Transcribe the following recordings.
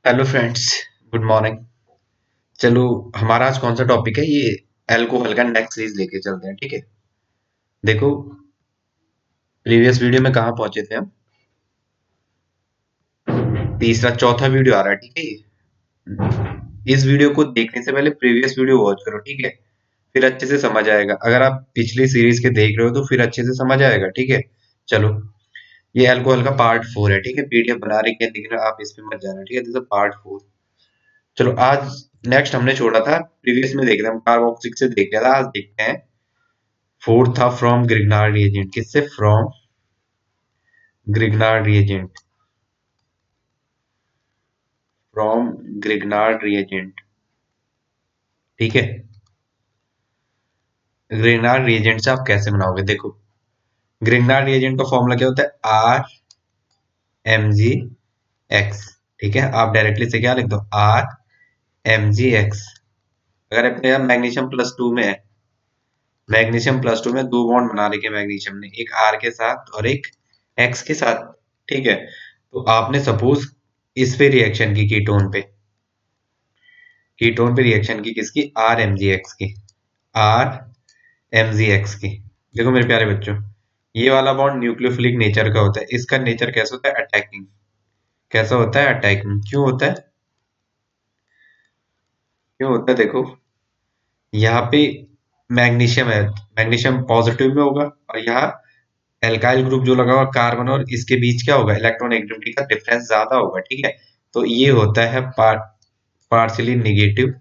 Hello friends. Good morning. चलो, हमारा आज कौन सा टॉपिक है? ये अल्कोहल का नेक्स्ट सीरीज लेके चलते हैं, ठीक है। देखो, प्रीवियस वीडियो में कहाँ पहुंचे थे हम? तीसरा चौथा वीडियो आ रहा है, ठीक है। इस वीडियो को देखने से पहले प्रीवियस वीडियो वॉच करो, ठीक है। फिर अच्छे से समझ आएगा। अगर आप पिछली सीरीज के देख रहे हो तो फिर अच्छे से समझ आएगा, ठीक है। चलो, ये अल्कोहल का पार्ट 4 है, ठीक है। पीडीएफ बना रही है, लेकिन आप इस पे मत जाना, ठीक है। This is part 4। चलो, आज नेक्स्ट हमने छोड़ा था, प्रीवियस में देख रहे हैं हम कार्बोक्सिल से देख लिया था। आज देखते हैं फोर्थ था फ्रॉम ग्रिग्नार्ड रिएजेंट। किससे? From Grignard reagent. From Grignard reagent, ठीक है। ग्रिग्नार्ड रिएजेंट से आप कैसे बनाओगे? देखो, ग्रिग्नार्ड रिएजेंट का फॉर्मूला क्या होता है? आर एम जी एक्स, ठीक है। आप डायरेक्टली से क्या लिख दो? R M G X. अगर अपने यहाँ मैग्नीशियम प्लस टू में है, मैग्नीशियम प्लस टू में दो बॉन्ड बना रखे मैग्नीशियम ने, एक आर के साथ और एक एक्स के साथ, ठीक है। तो आपने सपोज इस पे रिएक्शन की, कीटोन पे रिएक्शन की, किसकी? आर एम जी एक्स की। आर एम जी एक्स की। देखो मेरे प्यारे बच्चों, ये वाला बॉन्ड न्यूक्लियोफिलिक नेचर का होता है। इसका नेचर कैसा होता है? अटैकिंग। कैसा होता है? अटैकिंग। क्यों होता है? क्यों होता है? देखो, यहाँ पे मैग्नीशियम है, मैग्नीशियम पॉजिटिव में होगा, और यहाँ एल्काइल ग्रुप जो लगा हुआ कार्बन, और इसके बीच क्या होगा? इलेक्ट्रोनेगेटिविटी का डिफरेंस ज्यादा होगा, ठीक है। तो ये होता है पार्शियली निगेटिव,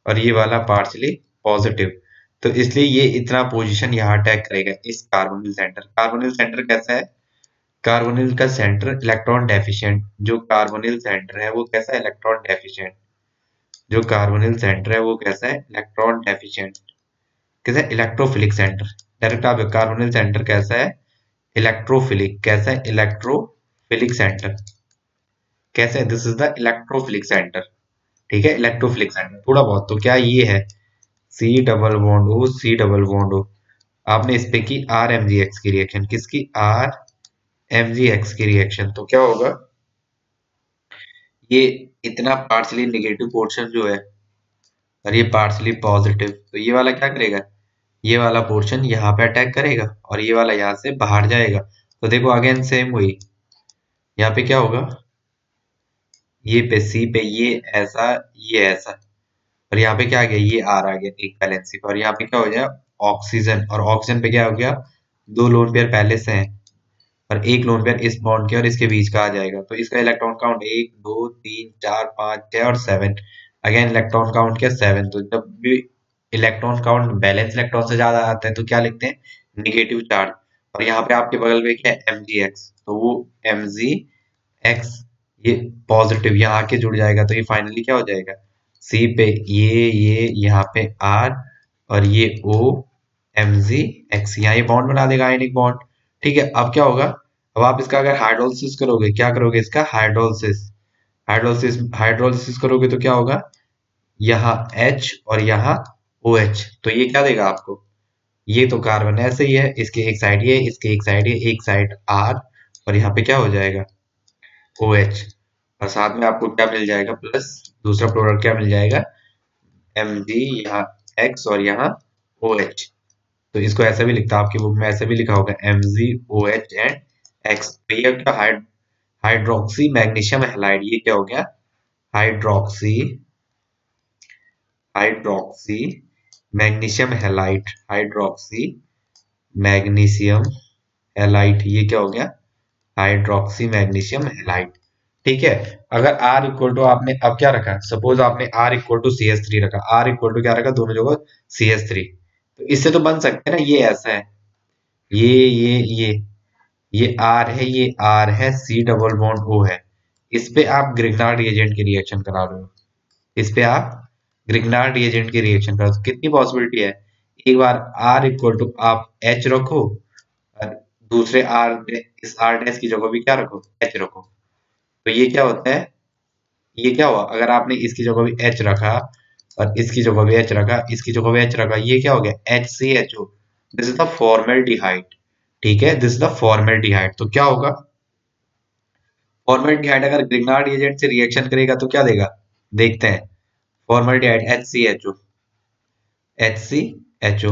और ये वाला पार्शियली पॉजिटिव। तो इसलिए ये इतना पोजीशन यहाँ अटैक करेगा इस कार्बोनिल सेंटर। कार्बोनिल सेंटर कैसा है? कार्बोनिल का सेंटर इलेक्ट्रॉन डेफिशिएंट। जो कार्बोनिल सेंटर है वो कैसा है? Electron deficient. जो कार्बोनिल सेंटर है वो कैसा है? Electron deficient. कैसा है? Electrophilic centre. डायरेक्ट आप कार्बोनिल सेंटर कैसा है? इलेक्ट्रोफिलिक। कैसा है? Electrophilic centre. कैसे है? This is the electrophilic centre, ठीक है। इलेक्ट्रोफिलिक सेंटर थोड़ा बहुत तो क्या ये है? C double bond O, C double bond O. आपने इस पे की आर एम जी एक्स की रिएक्शन। किसकी? आर एम जी एक्स की रिएक्शन। तो क्या होगा? ये इतना पार्शली निगेटिव पोर्शन जो है, और ये पार्शली पॉजिटिव, तो ये वाला क्या करेगा? ये वाला पोर्शन यहाँ पे अटैक करेगा, और ये वाला यहाँ से बाहर जाएगा। तो देखो, अगेन सेम हुई। यहाँ पे क्या होगा? ये पे सी पे ये ऐसा, ये ऐसा, और यहाँ पे क्या आ गया? ये आर आ गया एक बैलेंसी पर। और यहाँ पे क्या हो गया? ऑक्सीजन। और ऑक्सीजन पे क्या हो गया? दो लोन पेयर पहले से हैं, और एक लोन पेयर इस बॉन्ड के और इसके बीच का आ जाएगा। तो इसका इलेक्ट्रॉन काउंट 1 2 3 4 5 6 और 7। अगेन इलेक्ट्रॉन काउंट क्या? 7। तो जब भी इलेक्ट्रॉन काउंट बैलेंस इलेक्ट्रॉन से ज्यादा आता है तो क्या लिखते हैं? Negative charge. और यहाँ पे आपके बगल में क्या है? M G X. तो वो एम जी एक्स, ये पॉजिटिव यहाँ आके जुड़ जाएगा। तो ये फाइनली क्या हो जाएगा? सी पे ये यहाँ पे आर, और ये ओ एम जी एक्स, यहाँ ये बॉन्ड बना देगा, आयनिक बॉन्ड, ठीक है। अब क्या होगा? अब आप इसका अगर हाइड्रोलिसिस करोगे, क्या करोगे? इसका हाइड्रोलिसिस। हाइड्रोलिसिस करोगे तो क्या होगा? यहाँ H और यहाँ OH। तो ये क्या देगा आपको? ये तो कार्बन ऐसे ही है, इसके एक साइड ये, इसके एक साइड ये, एक साइड R, और यहाँ पे क्या हो जाएगा? OH। और साथ में आपको क्या मिल जाएगा? प्लस दूसरा प्रोडक्ट क्या मिल जाएगा? Mg, यहाँ X और यहाँ OH। तो इसको ऐसा भी लिखता, आपकी बुक में ऐसे भी लिखा होगा, MgOH एंड X। तो ये क्या? Hydroxy magnesium halide. ये क्या हो गया? Hydroxy hydroxy magnesium halide. Hydroxy magnesium halide, ये क्या हो गया? हाइड्रोक्सी मैग्नीशियम हैलाइड, ठीक है। अगर R इक्वल टू, आपने अब क्या रखा? सपोज आपने R equal to C S three रखा। R इक्वल टू क्या रखा? दोनों जगह सी एस थ्री। तो इससे तो बन सकते हैं ना, ये ऐसा है, ये R है, ये R है, C डबल बॉन्ड O है। इस पे आप ग्रिग्नार्ड रिएजेंट की रिएक्शन करा रहे हो। इस पे आप ग्रिग्नार्ड रिएजेंट की रिएक्शन करो तो कितनी पॉसिबिलिटी है? एक बार R इक्वल टू आप H रखो, और दूसरे R, इस R डैश की जगह भी क्या रखो? H रखो। तो ये क्या होता है? ये क्या हुआ? अगर आपने इसकी जगह भी H रखा, और इसकी जगह भी H रखा, इसकी जगह भी H रखा, ये क्या हो गया? HCHO। This is the formaldehyde, ठीक है। This is the formaldehyde. तो क्या होगा? फॉर्मल्डिहाइड अगर ग्रिग्नार्ड एजेंट से रिएक्शन करेगा तो क्या देगा, देखते हैं। फॉर्मल्डिहाइड HCHO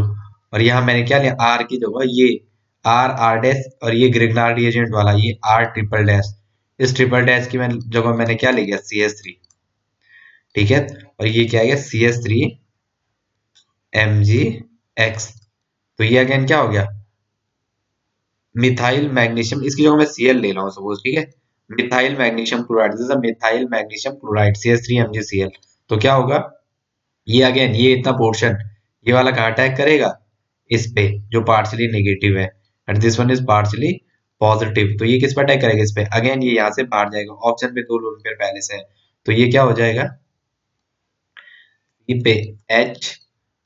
और यहाँ मैंने क्या लिया, आर की जगह ये आर डैश और ये ग्रिग्नार्ड एजेंट वाला ये आर ट्रिपल डैश, इस ट्रिपल डैश की जगह मैंने क्या ले गया, CH3। ठीक है, और ये क्या है, CH3MgX। तो ये अगेन क्या हो गया, मिथाइल मैग्नीशियम, इसकी जगह मैं Cl ले रहा हूँ सपोज, ठीक है। Methyl magnesium chloride, this is methyl magnesium chloride CH3MgCl। तो क्या होगा, ये अगेन ये इतना पोर्शन ये वाला कहाँ अटैक करेगा, इस पे जो पार्शियली नेगेटिव है, and this one is partially positive. तो ये किस पे अटैक करेगा, इस पे। अगेन ये यहाँ से बाहर जाएगा, ऑप्शन पे दो लोन पेयर पहले से है, तो ये क्या हो जाएगा, C पे H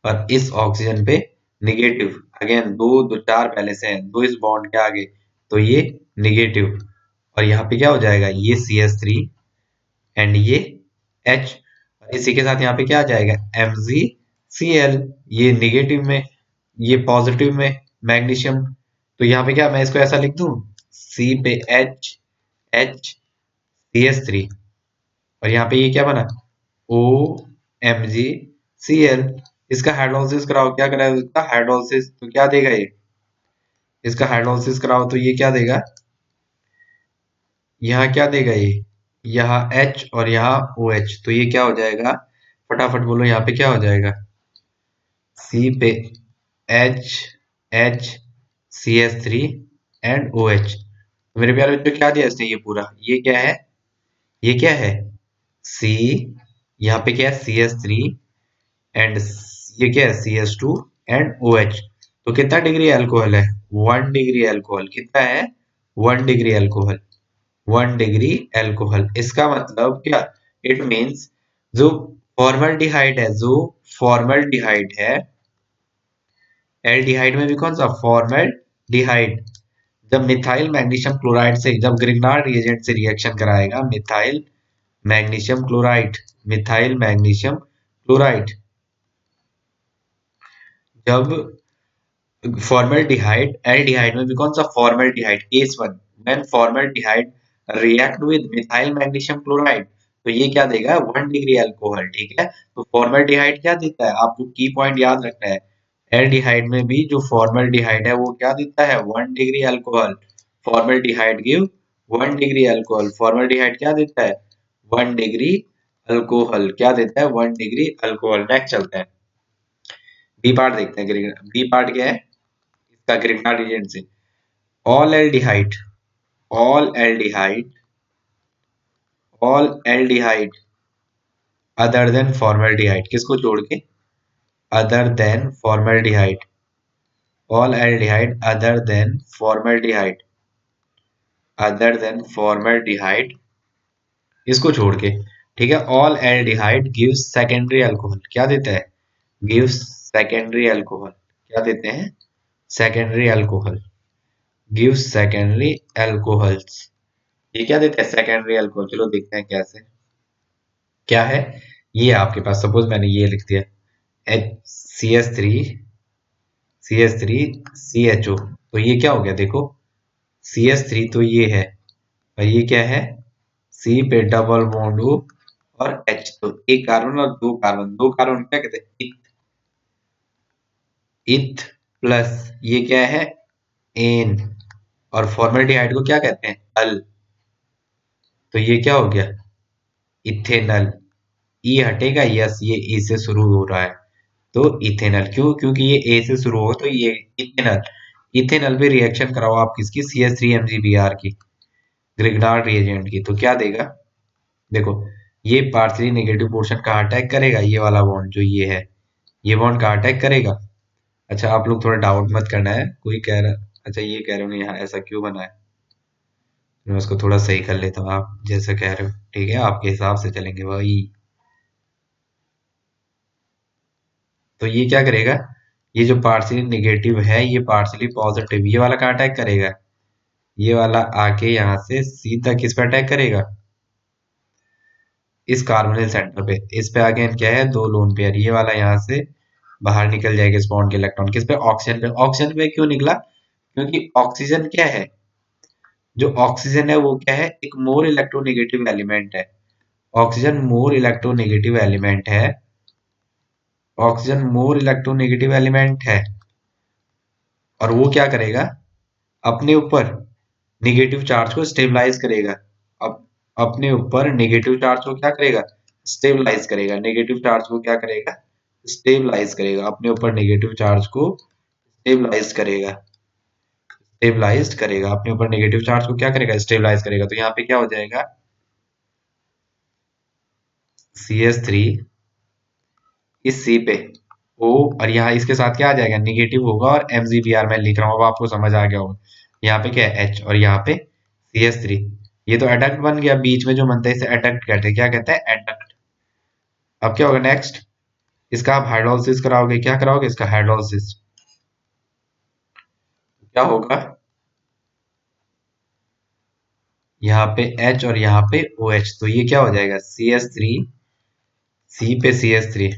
और इस ऑक्सीजन पे निगेटिव। अगेन दो दो चार पहले से हैं, दो इस बॉन्ड के आगे, तो ये निगेटिव। और यहाँ पे क्या हो जाएगा, ये CH3 एंड ये H, और इसी के साथ यहाँ पे क्या आ जाएगा, MgCl, ये निगेटिव में, ये पॉजिटिव में मैग्नीशियम। तो यहाँ पे क्या मैं इसको ऐसा लिख दूं, C पे HCH3 और यहाँ पे ये क्या बना, OMgCl। इसका हाइड्रोलिसिस कराओ, क्या कराओ इसका हाइड्रोलिसिस, तो क्या देगा ये, इसका हाइड्रोलिसिस कराओ तो ये क्या देगा, यहाँ क्या देगा ये, यहाँ H और यहाँ OH, तो ये क्या हो जाएगा, फटाफट बोलो यहाँ पे क्या हो जाएगा, C पे HCH3 एंड OH। तो मेरे प्यारे बच्चों क्या दिया इसने, ये पूरा ये क्या है, ये क्या है C, यहाँ पे क्या है CH3 एंड ये क्या है CH2 एंड OH। तो कितना डिग्री अल्कोहल है, 1 डिग्री अल्कोहल, कितना है 1 डिग्री अल्कोहल, 1 डिग्री अल्कोहल। इसका मतलब क्या, इट मीन्स जो फॉर्मल्डिहाइड है, जो फॉर्मल्डिहाइड है, एल्डिहाइड में भी कौन सा फॉर्मल्डिहाइड, जब मिथाइल मैग्नीशियम क्लोराइड से, जब ग्रिग्नार्ड रिएजेंट से रिएक्शन कराएगा, methyl magnesium chloride, methyl magnesium chloride, जब फॉर्मल्डिहाइड, एल्डिहाइड में भी कौन सा formaldehyde case 1, when formaldehyde react with methyl magnesium chloride, तो ये क्या देगा 1 डिग्री अल्कोहल। ठीक है, तो फॉर्मल्डिहाइड क्या देता है, आपको की पॉइंट याद रखना है, एल्डिहाइड में भी जो फॉर्मल्डिहाइड है वो क्या देता है 1 degree alcohol. Formaldehyde give 1 degree alcohol, formaldehyde क्या देता है 1 डिग्री अल्कोहल, क्या देता है 1 डिग्री अल्कोहल। नेक्स्ट चलते हैं, बी पार्ट देखते हैं। बी पार्ट क्या है इसका, ग्रिग्नार्ड रीजन से all aldehyde, all aldehyde, all aldehyde other than formaldehyde, किसको छोड़ के, other than formaldehyde, all aldehyde other than formaldehyde, other than formaldehyde, इसको छोड़ के। ठीक है, all aldehyde gives secondary alcohol, क्या देता है, गिव्स सेकेंडरी अल्कोहल, क्या देते हैं secondary alcohol, gives secondary alcohols. ये क्या देता है सेकेंडरी अल्कोहल, चलो देखते हैं कैसे, क्या है ये आपके पास, सपोज मैंने ये लिख दिया CH3 तो ये क्या हो गया देखो, CH3 तो ये है, और ये क्या है C पे डबल बॉन्ड O और H, तो एक कार्बन और दो कार्बन, दो कार्बन क्या कहते हैं इथ प्लस ये क्या है एन, और फॉर्मल्डिहाइड को क्या कहते हैं अल, तो ये क्या हो गया इथेनल। ई हटेगा, यस ये ए से शुरू हो रहा है, तो इथेनल, क्यों, क्योंकि ये ए से शुरू हो, तो ये इथेनल। इथेनल पे रिएक्शन कराओ आप किसकी, CH3MgBr की, ग्रिग्नार्ड रिएजेंट की, तो क्या देगा, देखो ये पार्शियली नेगेटिव पोर्शन कहाँ अटैक करेगा, ये वाला बॉन्ड जो ये है, ये बॉन्ड कहाँ अटैक करेगा। अच्छा आप लोग थोड़ा डाउट मत करना है, कोई कह रहा, अच्छा ये कह रहे हो यहाँ ऐसा क्यों बना है, मैं उसको थोड़ा सही कर लेता हूँ, आप जैसे कह रहे हो ठीक है, आपके हिसाब से चलेंगे भाई। तो ये क्या करेगा, ये जो पार्शियली नेगेटिव है ये पार्शियली पॉजिटिव, ये वाला कहाँ अटैक करेगा, ये वाला आके यहाँ से सीधा किस पे अटैक करेगा, इस कार्बोनिल सेंटर पे, इस पे आगे क्या है दो लोन पेयर, ये वाला यहाँ से बाहर निकल जाएगा इस बॉन्ड के इलेक्ट्रॉन, किस पे ऑक्सीजन पे। ऑक्सीजन पे क्यों निकला, क्योंकि ऑक्सीजन क्या है जो ऑक्सीजन है वो क्या है, एक मोर इलेक्ट्रोनेगेटिव एलिमेंट है। ऑक्सीजन मोर इलेक्ट्रोनेगेटिव एलिमेंट है। ऑक्सीजन मोर इलेक्ट्रोनेगेटिव एलिमेंट है। और वो क्या करेगा, अपने ऊपर नेगेटिव चार्ज को स्टेबलाइज करेगा। अब अपने ऊपर नेगेटिव चार्ज को क्या करेगा, स्टेबलाइज करेगा। नेगेटिव चार्ज को क्या करेगा, स्टेबलाइज करेगा। अपने ऊपर नेगेटिव चार्ज को स्टेबलाइज करेगा। स्टेबलाइज करेगा अपने ऊपर नेगेटिव चार्ज को क्या करेगा, स्टेबलाइज करेगा। तो यहाँ पे क्या हो जाएगा, CH3 इस C पे O, और यहाँ इसके साथ क्या आ जाएगा, निगेटिव होगा, और MgBr मैं लिख रहा हूँ, अब आपको समझ आ गया होगा। यहाँ पे क्या है H, और यहाँ पे CH3। ये तो एडक्ट बन गया, बीच में जो बनता है इसे एडक्ट कहते हैं। क्या कहते हैं, एडक्ट। अब क्या होगा नेक्स्ट, इसका आप हाइड्रोलिसिस कराओगे। क्या कराओगे, इसका हाइड्रोलिसिस। क्या होगा, यहाँ पे H और यहाँ पे OH, तो ये क्या हो जाएगा, CH3, C पे CH3,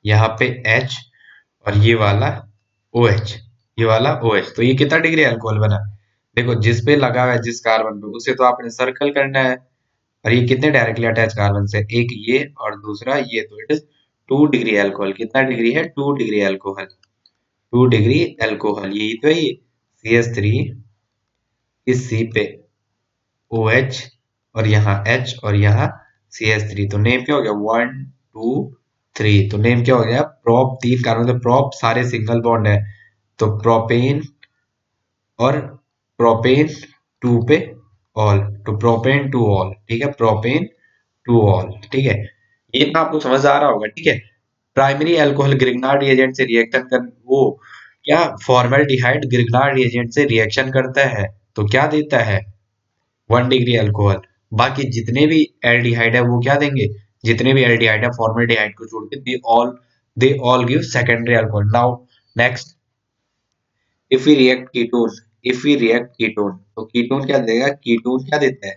यहाँ पे H, और ये वाला OH, ये वाला OH। तो ये कितना डिग्री अल्कोहल बना, देखो जिस पे लगा हुआ है, जिस कार्बन पे, उसे तो आपने सर्कल करना है। और ये कितने डायरेक्टली अटैच कार्बन से, एक ये और दूसरा ये, तो इट इज 2 डिग्री अल्कोहल। कितना डिग्री है, 2 डिग्री अल्कोहल। 2 डिग्री अल्कोहल, यही तो है ये। CH3 इस C पे OH, और यहाँ H, और यहाँ CH3। तो नेम क्या हो गया, 1 2 3। तो नेम क्या हो गया, प्रोप। 3 कार्बन, तो प्रोप सारे सिंगल बॉन्ड है, तो प्रोपेन, और प्रोपेन 2 पे ऑल, तो प्रोपेन टू ऑल। ठीक है, प्रोपेन टू ऑल। ठीक है, ये इतना आपको समझ आ रहा होगा। ठीक है, प्राइमरी अल्कोहल ग्रिग्नार्ड रिएजेंट से रिएक्शन कर, वो क्या, फॉर्मेल्डिहाइड ग्रिग्नार्ड रिएजेंट से रिएक्शन करता है, तो क्या देता है, 1 डिग्री अल्कोहल। बाकी जितने भी एल्डिहाइड है वो क्या देंगे, जितने भी एल्डिहाइड है फॉर्मेल्डिहाइड को छोड़ के, they all give secondary alcohol. Now next, if we react ketone, if we react ketone, तो कीटोन क्या देगा, कीटोन क्या देता है,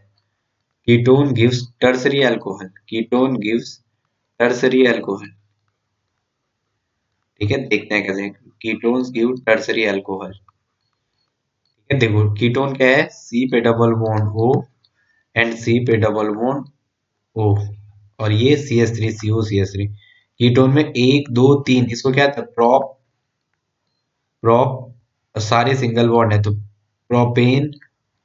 ketone gives tertiary alcohol. Ketone gives tertiary alcohol. ठीक है, देखते हैं कैसे, कीटोन्स गिव टर्सरी अल्कोहल। ठीक है, देखो कीटोन क्या है, C पे double bond O, and C पे डबल बॉन्ड O, और ये CH3CO CH3। कीटोन में 1 2 3, इसको क्या था, प्रोप। प्रोप सारे सिंगल बॉन्ड है, तो प्रोपेन।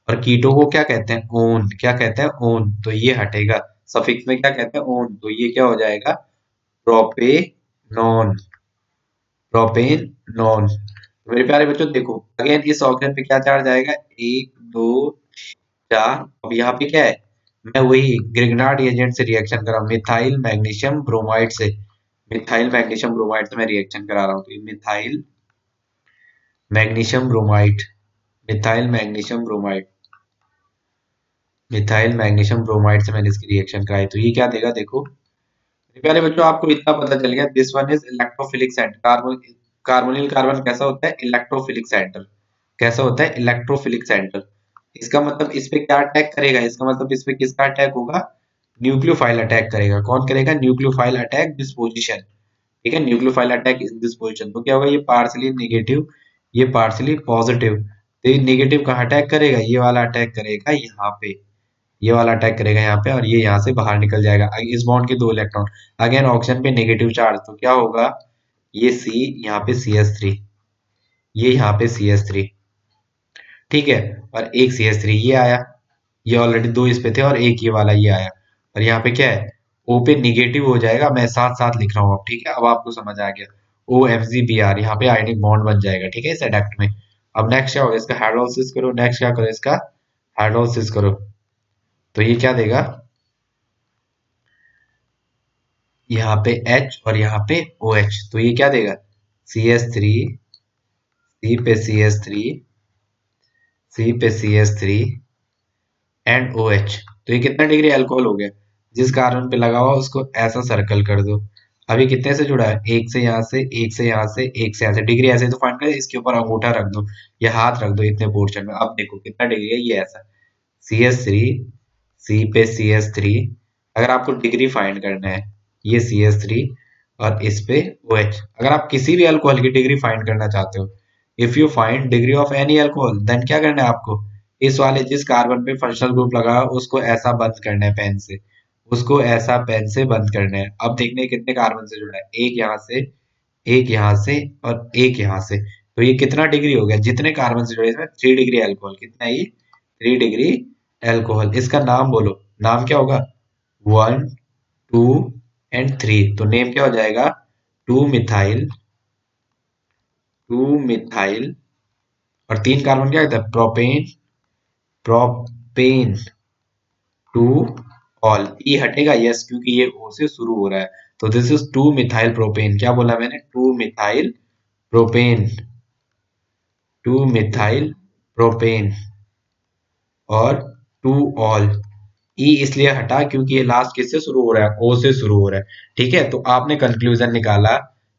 और कीटो को क्या कहते हैं, ओन। क्या कहते हैं, ओन। तो ये हटेगा, सफिक्स में क्या कहते हैं, ओन। तो ये क्या हो जाएगा, प्रोपेनॉन। प्रोपेनॉन। मेरे प्यारे बच्चों देखो, अगेन इस ऑक्सीजन पे क्या चार्ज आएगा, 1 2 4। अब यहाँ पे क्या है, मैं वही ग्रिग्नार्ड एजेंट से रिएक्शन कर रहा हूँ, मिथाइल मैग्नीशियम ब्रोमाइड से। मिथाइल मैग्नीशियम ब्रोमाइड से मैं रिएक्शन करा रहा हूँ, तो ये methyl magnesium bromide, methyl magnesium bromide, methyl magnesium bromide से मैंने इसकी रिएक्शन कराई। तो ये क्या देगा, देखो प्यारे बच्चों, आपको इतना पता चल गया, this one is electrophilic centre. Carbon, carbonyl carbon कैसा होता है, इलेक्ट्रोफिलिक सेंटर। कैसा होता है, इलेक्ट्रोफिलिक सेंटर। इसका मतलब इस पे क्या अटैक करेगा, इसका मतलब इस पे किसका अटैक होगा, न्यूक्लियोफाइल अटैक करेगा। कौन करेगा, न्यूक्लियोफाइल अटैक दिस पोजीशन। ठीक है, nucleophile attack in this position. तो क्या होगा, ये पार्सली नेगेटिव, ये पार्सली पॉजिटिव। तो ये नेगेटिव कहाँ अटैक करेगा, ये वाला अटैक करेगा यहाँ पे, ये वाला अटैक करेगा यहाँ पे, और ये यहाँ से बाहर निकल जाएगा। इस बॉन्ड के 2 इलेक्ट्रॉन, अगेन ऑक्सीजन पे नेगेटिव चार्ज, तो क्या होगा, ये C, यहाँ पे CH3, ये यहाँ पे CH3। ठीक है, और एक CH3 ये आया, ये ऑलरेडी 2 इस पे थे, और एक ये वाला ये आया। और यहाँ पे क्या है, O पे निगेटिव हो जाएगा, मैं साथ साथ लिख रहा हूँ अब। ठीक है, अब आपको समझ आ गया, OMgBr, यहाँ पे आयनिक बॉन्ड बन जाएगा। ठीक है, इस एडक्ट में। अब नेक्स्ट क्या होगा, इसका हाइड्रोलिसिस करो। नेक्स्ट क्या करो, इसका हाइड्रोलिसिस करो। तो ये क्या देगा, यहाँ पे H और यहाँ पे OH, तो ये क्या देगा, CH3, C पे CH3, C पे CH3 एंड OH। तो ये कितना डिग्री अल्कोहल हो गया, जिस कार्बन पे लगा हुआ उसको ऐसा सर्कल कर दो। अभी कितने से जुड़ा है, एक से यहाँ से, एक से यहाँ से, एक से यहाँ से। डिग्री ऐसे तो फाइंड कर, इसके ऊपर अंगूठा रख दो या हाथ रख दो इतने पोर्शन में। अब देखो कितना डिग्री है, ये ऐसा CH3, C पे CH3। अगर आपको डिग्री फाइंड करना है, ये CH3, और इस पे OH। अगर आप किसी भी अल्कोहल की डिग्री फाइंड करना चाहते हो, if you find degree of any alcohol, then क्या करना है आपको, इस वाले जिस कार्बन पे फंक्शनल ग्रुप लगा उसको ऐसा बंद करना है पेन से, उसको ऐसा पेन से बंद करना है। अब देखने हैं कितने कार्बन से जुड़ा है, एक यहाँ से, एक यहाँ से और एक यहाँ से। तो ये कितना डिग्री हो गया, जितने कार्बन से जुड़े इसमें 3 डिग्री अल्कोहल। कितना है ये, 3 डिग्री अल्कोहल। इसका नाम बोलो, नाम क्या होगा, 1 2 एंड 3। तो नेम क्या हो जाएगा, 2 मिथाइल, 2 मिथाइल। और 3 कार्बन क्या होता है, प्रोपेन, प्रोपेन टू ऑल। ई हटेगा, यस, क्योंकि ये ओ से शुरू हो रहा है। तो दिस इज 2 मिथाइल प्रोपेन। क्या बोला मैंने, 2 मिथाइल प्रोपेन, 2 मिथाइल प्रोपेन। और टू ऑल, ई इसलिए हटा क्योंकि ये लास्ट किससे शुरू हो रहा है, ओ से शुरू हो रहा है। ठीक है, तो आपने कंक्लूजन निकाला,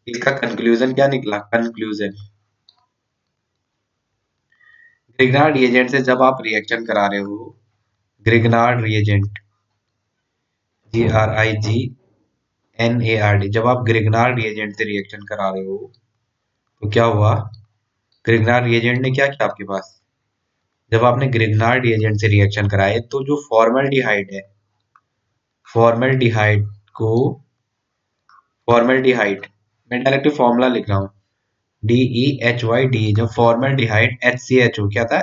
इसका कंक्लूजन क्या निकला, कंक्लूजन, ग्रिग्नार्ड रिएजेंट से जब आप रिएक्शन करा रहे हो, ग्रिग्नार्ड रिएजेंट, GRIGNARD, जब आप ग्रिग्नार्ड रिएजेंट से रिएक्शन करा रहे हो तो क्या हुआ, ग्रिग्नार्ड रिएजेंट ने क्या किया आपके पास, जब आपने ग्रिग्नार्ड रिएजेंट से रिएक्शन कराए तो जो फॉर्मल्डिहाइड है, फॉर्मल्डिहाइड को, फॉर्मल्डिहाइड, मैं डायरेक्ट फॉर्मूला लिख रहा हूँ, DEHYD, जब फॉर्मल्डिहाइड HCHO क्या था,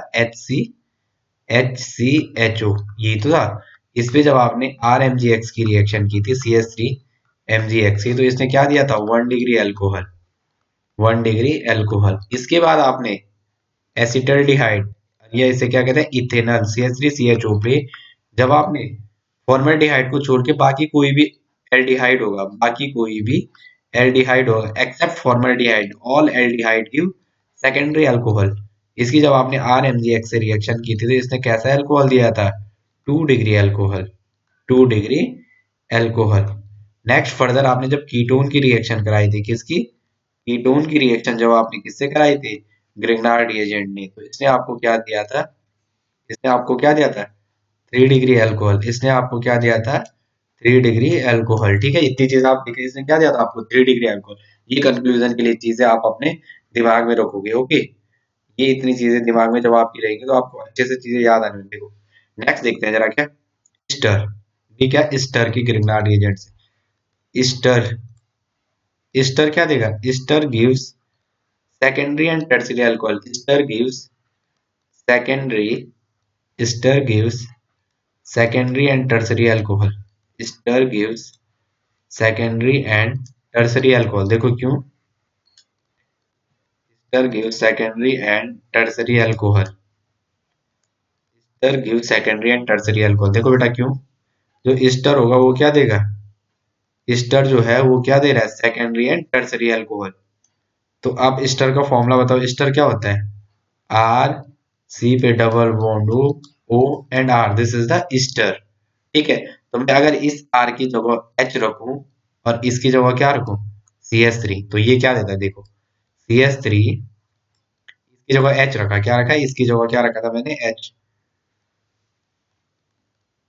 HCHO, यही तो था। इस पे जब आपने RMGX की रिएक्शन की थी, CH3MGX की, तो इसने क्या दिया था, 1 डिग्री अल्कोहल, 1 डिग्री अल्कोहल। इसके बाद आपने एसिटल्डिहाइड, या इसे क्या कहते हैं, इथेनॉल, CH3CHO पे जब आपने फॉर्मल्डिहाइड को छोड़ के बाकी कोई भी एल्डिहाइड होगा, बाकी कोई भी एल्डिहाइड होगा except formaldehyde, all aldehyde give secondary alcohol. इसकी जब आपने RMGX से रिएक्शन की थी तो इसने कैसा अल्कोहल दिया था, 2 degree alcohol, 2 degree alcohol. Next further आपने जब कीटोन की रिएक्शन कराई थी, किसकी, कीटोन की रिएक्शन जब आपने किससे कराई थी, ग्रिग्नार्ड रिएजेंट ने, तो इसने आपको क्या दिया था, इसने आपको क्या दिया था, 3 डिग्री अल्कोहल। इसने आपको क्या दिया था, 3 डिग्री अल्कोहल। ठीक है, इतनी चीज आप देखिए, इसने क्या दिया था आपको, 3 डिग्री अल्कोहल। ये कंक्लूजन के लिए चीजें आप अपने दिमाग में रखोगे, ओके। ये इतनी चीजें दिमाग में जब आपकी रहेंगी तो आपको अच्छे से चीजें याद आने लगेगी। नेक्स्ट देखते हैं जरा, क्या, स्टर, ये क्या, स्टर की ग्रिग्नार्ड रिएजेंट से, स्टर, स्टर क्या देगा, ester gives secondary and tertiary alcohol, ester gives secondary, ester gives secondary and tertiary alcohol, stir gives secondary and tertiary alcohol। देखो क्यों, stir gives secondary and tertiary alcohol, stir gives secondary and tertiary alcohol। देखो बेटा क्यों, जो stir होगा वो क्या देगा, स्टर जो है वो क्या दे रहा है, सेकेंडरी एंड टर्सरी अल्कोहल। तो आप स्टर का फॉर्मूला बताओ, स्टर क्या होता है, आर, सी पे double bond O and R, this is the ester. ठीक है, तो मैं अगर इस आर की जगह एच रखूं और इसकी जगह क्या रखूं, CH3, तो ये क्या देता है, देखो CH3, इसकी जगह एच रखा, क्या रखा है, इसकी जगह क्या रखा था मैंने, एच।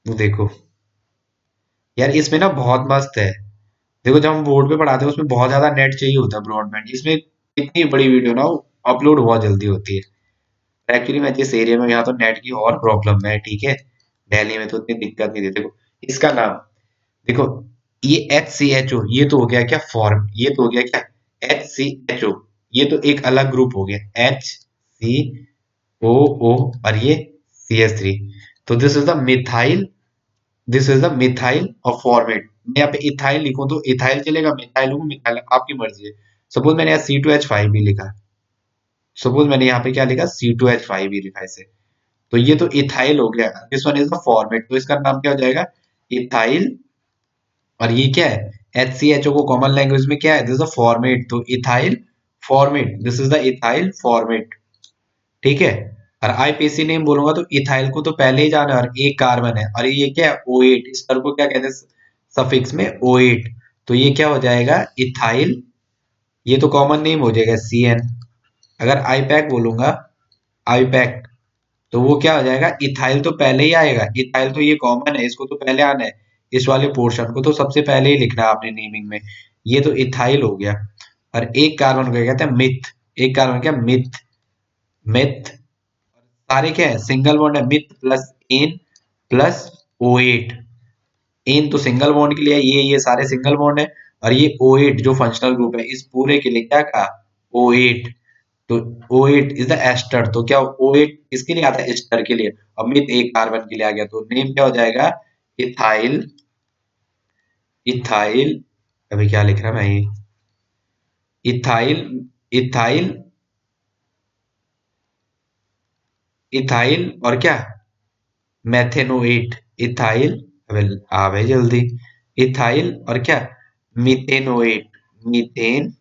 देखो यार इसमें ना बहुत मस्त है। देखो जब हम बोर्ड पे पढ़ाते हैं उसमें बहुत ज्यादा नेट चाहिए होता है ब्रॉडबैंड, इसमें इतनी बड़ी वीडियो ना अपलोड बहुत जल्दी होती है। एक्चुअली मैं जिस एरिया में, यहाँ तो नेट की और प्रॉब्लम है, ठीक है, दिल्ली में तो इतनी दिक्कत नहीं थी। देखो इसका नाम, देखो ये HCHO, ये तो हो गया क्या फॉर्म, ये तो हो गया क्या, HCHO, ये तो एक अलग ग्रुप हो गया, HCOO, और ये CH3। तो this is the methyl, this is the methyl of format. मैं यहाँ पे इथाइल लिखूं तो इथाइल चलेगा, मिथाइल लिखूं मिथाइल, आपकी मर्जी है। सपोज मैंने यहाँ C2H5 भी लिखा, सपोज मैंने यहाँ पे क्या लिखा, C2H5 भी लिखा इसे, तो ये तो इथाइल हो गया। This one is the format, तो इसका नाम क्या हो जाएगा, इथाइल। और ये क्या है, HCHO को कॉमन लैंग्वेज में क्या है, दिस इज द फॉर्मेट, तो ethyl format, this is the ethyl format. ठीक है, और IPC नेम बोलूंगा तो इथाइल को तो पहले ही जाना है, और एक कार्बन है, और ये क्या है, O8, इस पर को क्या कहते हैं सफिक्स में, O8। तो ये क्या हो जाएगा, इथाइल, ये तो कॉमन नेम हो जाएगा CN। अगर IPAC बोलूंगा, IPAC, तो वो क्या हो जाएगा, इथाइल तो पहले ही आएगा, इथाइल तो ये कॉमन है, इसको तो पहले आना है, इस वाले पोर्शन को तो सबसे पहले ही लिखना है आपने नेमिंग में। ये तो इथाइल हो गया। और एक कार्बन को क्या कहते हैं, मिथ, एक कार्बन क्या, मिथ, मिथ, सारे क्या है, सिंगल बॉन्ड है, मिथ plus N plus O8। N तो सिंगल बॉन्ड के लिए है, ये सारे सिंगल बॉन्ड है, और ये O8 जो फंक्शनल ग्रुप है, इस पूरे के लिए क्या कहा, O8। तो O8 इज द एस्टर, तो क्या O8 किसके लिए आता है, एस्टर के लिए। अब मिथ एक कार्बन के लिए आ गया, तो नेम क्या हो जाएगा, इथाइल, इथाइल, अभी क्या लिख रहा मैं ये, इथाइल, इथाइल, इथाइल और क्या, मेथेनोएट, इथाइल, अबे आवे जल्दी, इथाइल और क्या, मीथेनोएट, मीथेन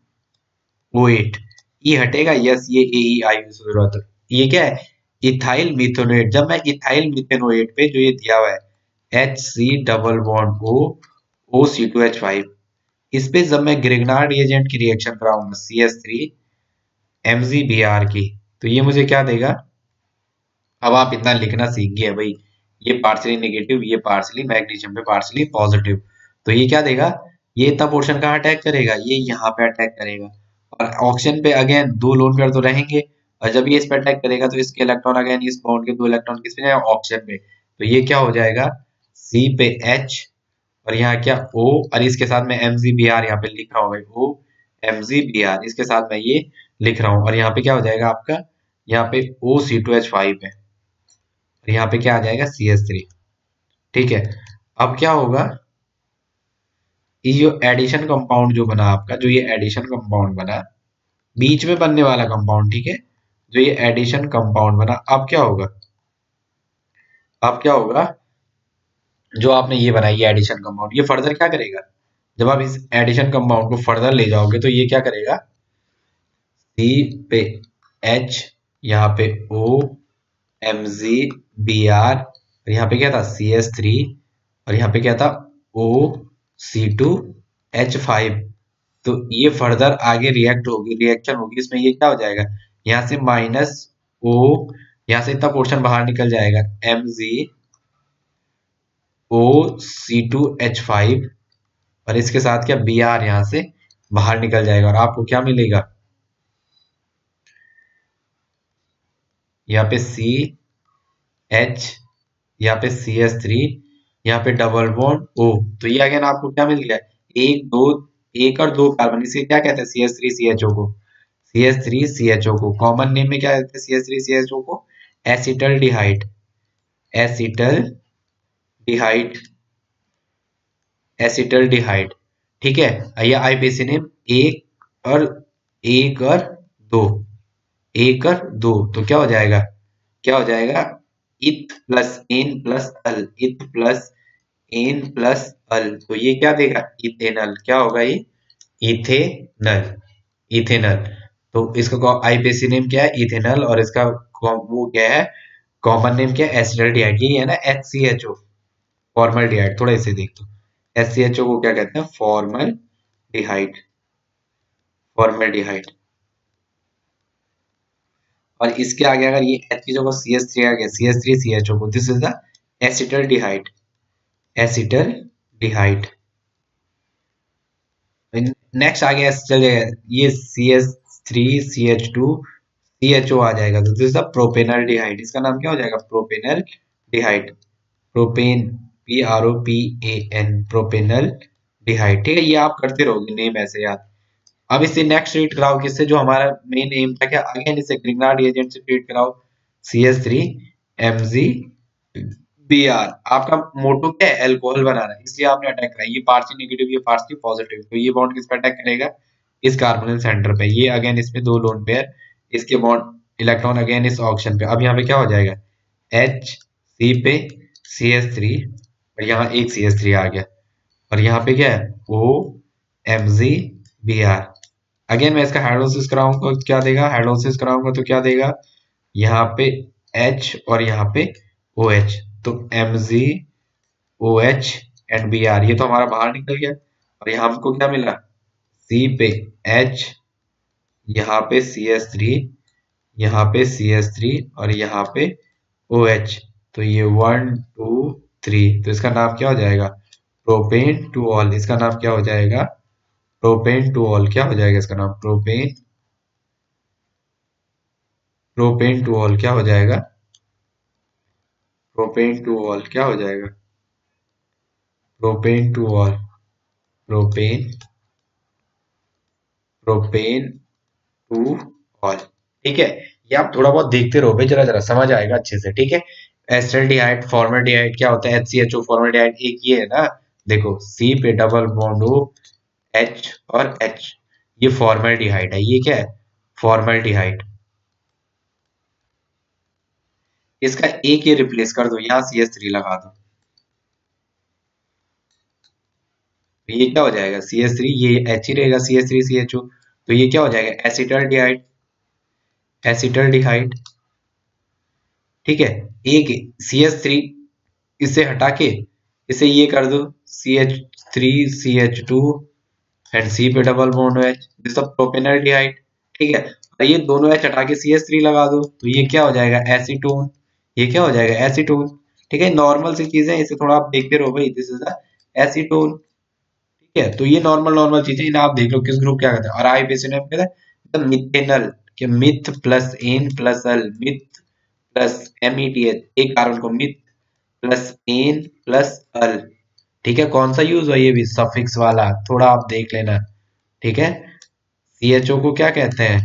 O8। ये हटेगा, यस, ये ए ई आई जरूरत है। ये क्या है, इथाइल मिथेनोएट। जब मैं इथाइल मिथेनोएट पे जो ये दिया हुआ है H C double bond O O C two H five, इस पे जब मैं ग्रिग्नार्ड रिएजेंट की रिएक्शन कराऊंगा C S three M G B R की, तो ये मुझे क्या देगा। अब आप इतना लिखना सीख गए भाई, ये पार्शली नेगेटिव, ये पार्शली मैग्नीशियम पे पार्शली पॉजिटिव, तो ये क्या देगा, ये इतना पोर्शन कहाँ अटैक करेगा, ये यहाँ पे अटैक करेगा। और ऑक्सीजन पे अगेन दो लोन पेयर तो रहेंगे, और जब ये इस पे अटैक करेगा तो इसके इलेक्ट्रॉन अगेन इस बॉन्ड के दो इलेक्ट्रॉन किस पे जाएगा, ऑक्सीजन पे, तो ये क्या हो जाएगा, सी पे एच, और यहाँ क्या ओ, और इसके साथ मैं एम जी बी आर यहाँ पे लिख रहा हूँ भाई, O M G B R, इसके साथ मैं ये लिख रहा हूँ, और यहाँ पे क्या हो जाएगा आपका, यहाँ पे ओ सी टू एच फाइव है, और यहाँ पे क्या आ जाएगा सी एस थ्री। ठीक है, अब क्या होगा, ये जो एडिशन कंपाउंड जो बना आपका, जो ये एडिशन कंपाउंड बना, बीच में बनने वाला कंपाउंड, ठीक है, जो ये एडिशन कंपाउंड बना, अब क्या होगा, अब क्या होगा, जो आपने ये बनाई ये एडिशन कंपाउंड, ये फर्दर क्या करेगा, जब आप इस एडिशन कंपाउंड को फर्दर ले जाओगे तो ये क्या करेगा, सी पे एच, यहाँ पे O M G B R, और यहाँ पे क्या था सी एस थ्री, और यहाँ पे क्या था ओ सी टू एच फाइव। तो ये फर्दर आगे रिएक्ट होगी, रिएक्शन होगी, इसमें ये क्या हो जाएगा, यहाँ से माइनस ओ, यहाँ से इतना पोर्शन बाहर निकल जाएगा, M G O C two H five, और इसके साथ क्या बी आर यहाँ से बाहर निकल जाएगा, और आपको क्या मिलेगा, यहाँ पे सी एच, यहाँ पे सी एस थ्री, यहाँ पे डबल बॉन्ड ओ, तो ये अगेन आपको क्या मिल गया, एक दो, एक और दो कार्बन, इसे क्या कहते हैं C S three C H O को, C S three C H O को कॉमन नेम में क्या कहते हैं, C S three C H O को acetaldehyde, acetaldehyde, acetaldehyde. ठीक है, ये आईपीसी नेम, और एक और दो, एक और दो, तो क्या हो जाएगा, क्या हो जाएगा, इथ प्लस एन प्लस अल, इथ प्लस एन प्लस अल, तो ये क्या देगा, इथेनल, क्या होगा ये, इथेनल, इथेनल। तो इसका आईपीसी नेम क्या है, इथेनल, और इसका वो क्या है, कॉमन नेम क्या है, एसिटल्डिहाइड, ये है ना H C H O, formaldehyde, थोड़ा इसे देख दो, एच सी एच ओ को क्या कहते हैं, फॉर्मल डिहाइड, फॉर्मल डिहाइड। और इसके आगे अगर ये एच की जगह सी एस थ्री आ गया, C S three C H O को, this is the acetaldehyde, acetaldehyde. Next आ गया, चल ये C S three C H two C H O आ जाएगा, तो this is the propanaldehyde, इसका नाम क्या हो जाएगा, propanaldehyde, propane, P R O P A N, propanaldehyde. ठीक है, ये आप करते रहोगे नेम ऐसे याद। अब इससे नेक्स्ट रीड कराओ किससे, जो हमारा मेन एम था क्या, अगेन इसे ग्रिग्नार्ड रिएजेंट से ट्रीट कराओ, C S three M G B R. आपका मोटो क्या है, एल्कोहल बनाना है, इसलिए आपने अटैक करा, ये पार्शियल नेगेटिव, ये पार्शियल पॉजिटिव, तो ये बॉन्ड किस पे अटैक करेगा, इस कार्बोनिल सेंटर पे, ये अगेन इसमें दो लोन पेयर, इसके बॉन्ड इलेक्ट्रॉन अगेन इस ऑक्सीजन पे, अब यहाँ पे क्या हो जाएगा, एच सी पे सी एस थ्री, और यहाँ एक सी एस थ्री आ गया, और यहाँ पे क्या है O M G B R. Again मैं इसका हाइड्रोलिसिस कराऊंगा तो क्या देगा, हाइड्रोलिसिस कराऊंगा तो क्या देगा, यहाँ पे H और यहाँ पे OH, तो Mg OH एंड Br, ये तो हमारा बाहर निकल गया, और यहाँ हमको क्या मिला, C पे H, यहाँ पे CS3, यहाँ पे CS3, और यहाँ पे OH, तो ये वन टू थ्री, तो इसका नाम क्या हो जाएगा, प्रोपेन टू ऑल, इसका नाम क्या हो जाएगा, प्रोपेन टू ऑल, क्या हो जाएगा इसका नाम, प्रोपेन, प्रोपेन टू ऑल क्या हो जाएगा, प्रोपेन टू ऑल क्या हो जाएगा? Propane two all, propane, propane two all. ठीक है, ये आप थोड़ा बहुत देखते रहो भाई, जरा जरा समझ आएगा अच्छे से। ठीक है, एस्टल्डिहाइड फॉर्मल्डिहाइड क्या होता है? HCHO फॉर्मल्डिहाइड एक ये है ना। देखो सी पे डबल बॉन्ड हो H और H, ये फॉर्मल्डिहाइड है। ये क्या है? फॉर्मल्डिहाइड। इसका एक ये रिप्लेस कर दो, यहाँ CH3 लगा दो, तो ये क्या हो जाएगा? CH3, ये H ही रहेगा, CH3CHO, तो ये क्या हो जाएगा? Acetaldehyde, acetaldehyde. ठीक है, एक CH3 इसे हटा के इसे ये कर दो CH3CH2 एंड C पे डबल बॉन्ड हो H, दिस प्रोपेनल्डिहाइड। ठीक है, और ये दोनों H हटा के CH3 लगा दो, तो ये क्या हो जाएगा? एसीटोन। ये क्या हो जाएगा? एसीटोन। ठीक है, नॉर्मल सी चीजें, इसे थोड़ा आप देखते रहो भाई, दिस इज एसीटोन। ठीक है, तो ये नॉर्मल नॉर्मल चीजें, इन्हें आप देख लो किस ग्रुप क्या कहते हैं। और आईपीसी ने कहता है मिथेनल, कि मिथ प्लस एन प्लस अल, मिथ प्लस METH, एक कार्बन को मिथ प्लस एन प्लस अल। ठीक है, कौन सा यूज हुआ? ये भी सफिक्स वाला, थोड़ा आप देख लेना। ठीक है, CHO को क्या कहते हैं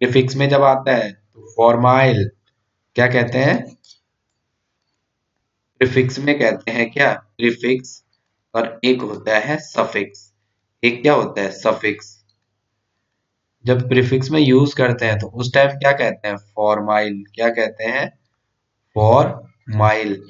प्रीफिक्स में जब आता है? तो फॉर्माइल। क्या कहते हैं? प्रीफिक्स में कहते हैं क्या? प्रीफिक्स। और एक होता है सफिक्स। एक क्या होता है? सफिक्स। जब प्रीफिक्स में यूज करते हैं तो उस टाइम क्या कहते हैं? फॉर्माइल। क्या कहते हैं? फॉर्माइल।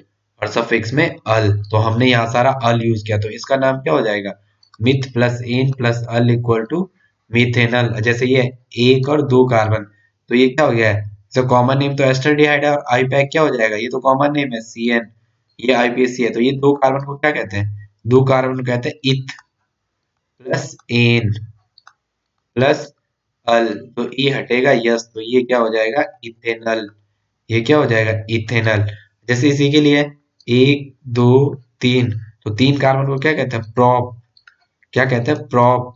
और सफिक्स में अल, तो हमने यहाँ सारा अल यूज किया, तो इसका नाम क्या हो जाएगा? Meth plus N plus al equal to methanal. जैसे ये एक और दो कार्बन, तो ये क्या हो गया है? तो कॉमन नेम तो एस्टल्डिहाइड है, और आई पैक क्या हो जाएगा? ये तो कॉमन नेम है CN, ये IPAC है, तो ये दो कार्बन को क्या कहते हैं? दो कार्बन को कहते हैं इथ प्लस एन प्लस अल, तो ई हटेगा यस, तो ये क्या हो जाएगा? इथेनल। ये क्या हो जाएगा? इथेनल। जैसे इसी के लिए एक दो तीन, तो तीन कार्बन को क्या कहते हैं? प्रॉप। क्या कहते हैं? प्रॉप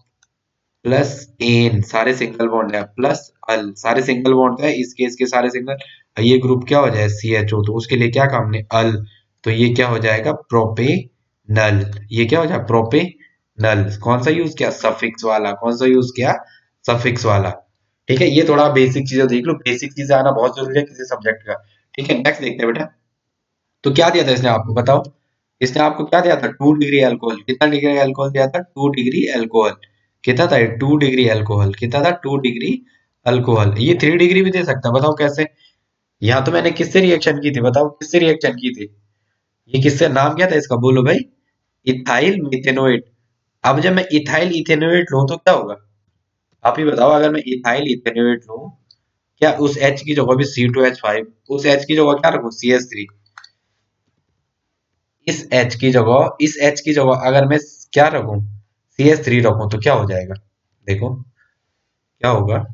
प्लस एन, सारे सिंगल बॉन्ड है, प्लस अल, सारे सिंगल बॉन्ड है, इसके इसके सारे सिंगल। ये ग्रुप क्या हो जाए? CHO, तो उसके लिए क्या काम ने? अल, तो ये क्या हो जाएगा? प्रोपेनल। ये क्या हो जाएगा? प्रोपेनल। कौन सा यूज किया? सफिक्स वाला। कौन सा यूज किया? सफिक्स वाला। ठीक है, ये थोड़ा बेसिक चीजें देख लो, बेसिक चीजें आना बहुत जरूरी है किसी सब्जेक्ट का। ठीक है, नेक्स्ट देखते हैं बेटा। तो क्या दिया था इसने आपको, बताओ? इसने आपको क्या दिया था? 2 डिग्री अल्कोहल। कितना डिग्री अल्कोहल दिया था? 2 डिग्री अल्कोहल। कितना था? 2 डिग्री अल्कोहल। कितना था? 2 डिग्री अल्कोहल। ये 3 डिग्री भी दे सकता है, बताओ कैसे? यहाँ तो मैंने किससे रिएक्शन की थी, बताओ किससे रिएक्शन की थी? ये किससे, नाम क्या था इसका, बोलो भाई? Ethyl methanoate. अब जब मैं इथाइल इथेनोएट लूं तो क्या होगा? आप ही बताओ, अगर मैं इथाइल इथेनोएट लूं, क्या उस H की जगह भी C2H5, उस H की जगह क्या रखूं? CH3। इस H की जगह अगर मैं क्या रखूं? CH3 रखूं, तो क्या हो जाएगा? देखो क्या होगा।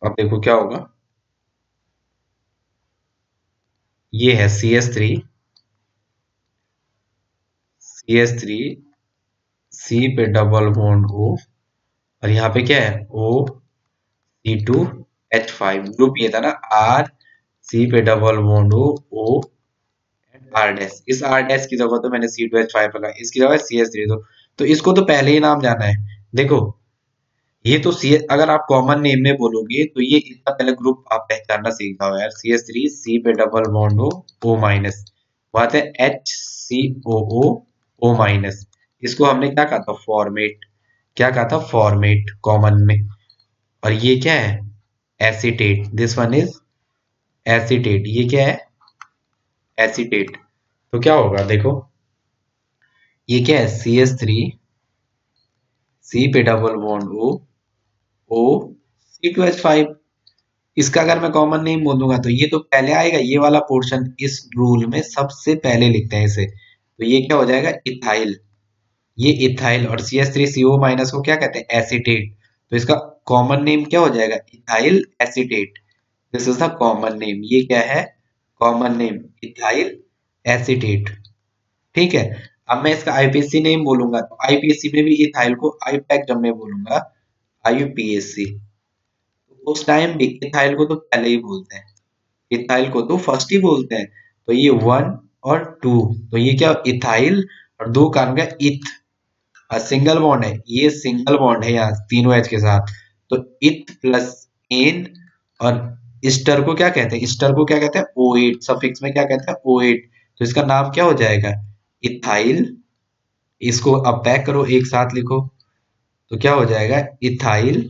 अब देखो क्या होगा। ये है CH3, CH3, C पे डबल बॉन्ड O, और यहाँ पे क्या है? O, C2H5, ग्रुप ये था ना, R, C पे double bond O R dash. इस आर डैश की जगह तो मैंने C2H5 रखा, इसकी जगह CH3 दो, तो इसको तो पहले ही नाम जाना है। देखो ये तो सी, अगर आप कॉमन नेम में बोलोगे तो ये इतना पहले ग्रुप आप पहचानना सीख जाओ यार। CH3, C पे डबल बॉन्ड हो O माइनस, बात है HCOO माइनस। इसको हमने क्या कहा था? फॉर्मेट। क्या कहा था? फॉर्मेट कॉमन में। और ये क्या है? Acetate, this one is acetate. ये क्या है? एसीटेट। तो क्या होगा देखो, ये क्या है? CH3, C पे डबल बॉन्ड O C2H5। इसका अगर मैं कॉमन नेम बोलूंगा तो ये तो पहले आएगा, ये वाला पोर्शन इस रूल में सबसे पहले लिखते हैं इसे, तो ये क्या हो जाएगा? इथाइल। ये इथाइल, और CH3CO माइनस को क्या कहते हैं? एसीटेट। तो इसका कॉमन नेम क्या हो जाएगा? Ethyl acetate. This is the common name. ये क्या है? Common name ethyl acetate. ठीक है, अब मैं इसका IPAC नेम बोलूंगा, तो IPAC में भी इथाइल को, आई पैक जब मैं बोलूंगा, IUPAC। उस टाइम भी इथाइल को तो पहले ही बोलते हैं, इथाइल को तो फर्स्ट ही बोलते हैं। तो ये 1 और 2, तो ये क्या इथाइल और 2 कार्बन का इथ, सिंगल बॉन्ड है, ये सिंगल बॉन्ड है यहाँ तीनों एच के साथ। तो इथ प्लस एन, और ईस्टर को क्या कहते हैं, ईस्टर को क्या कहते हैं, O8 सफिक्स में क्या कहते हैं, O8। तो इसका नाम क्या हो जाएगा, इथाइल। इसको अब पैक करो, एक साथ लिखो, तो क्या हो जाएगा, ethyl,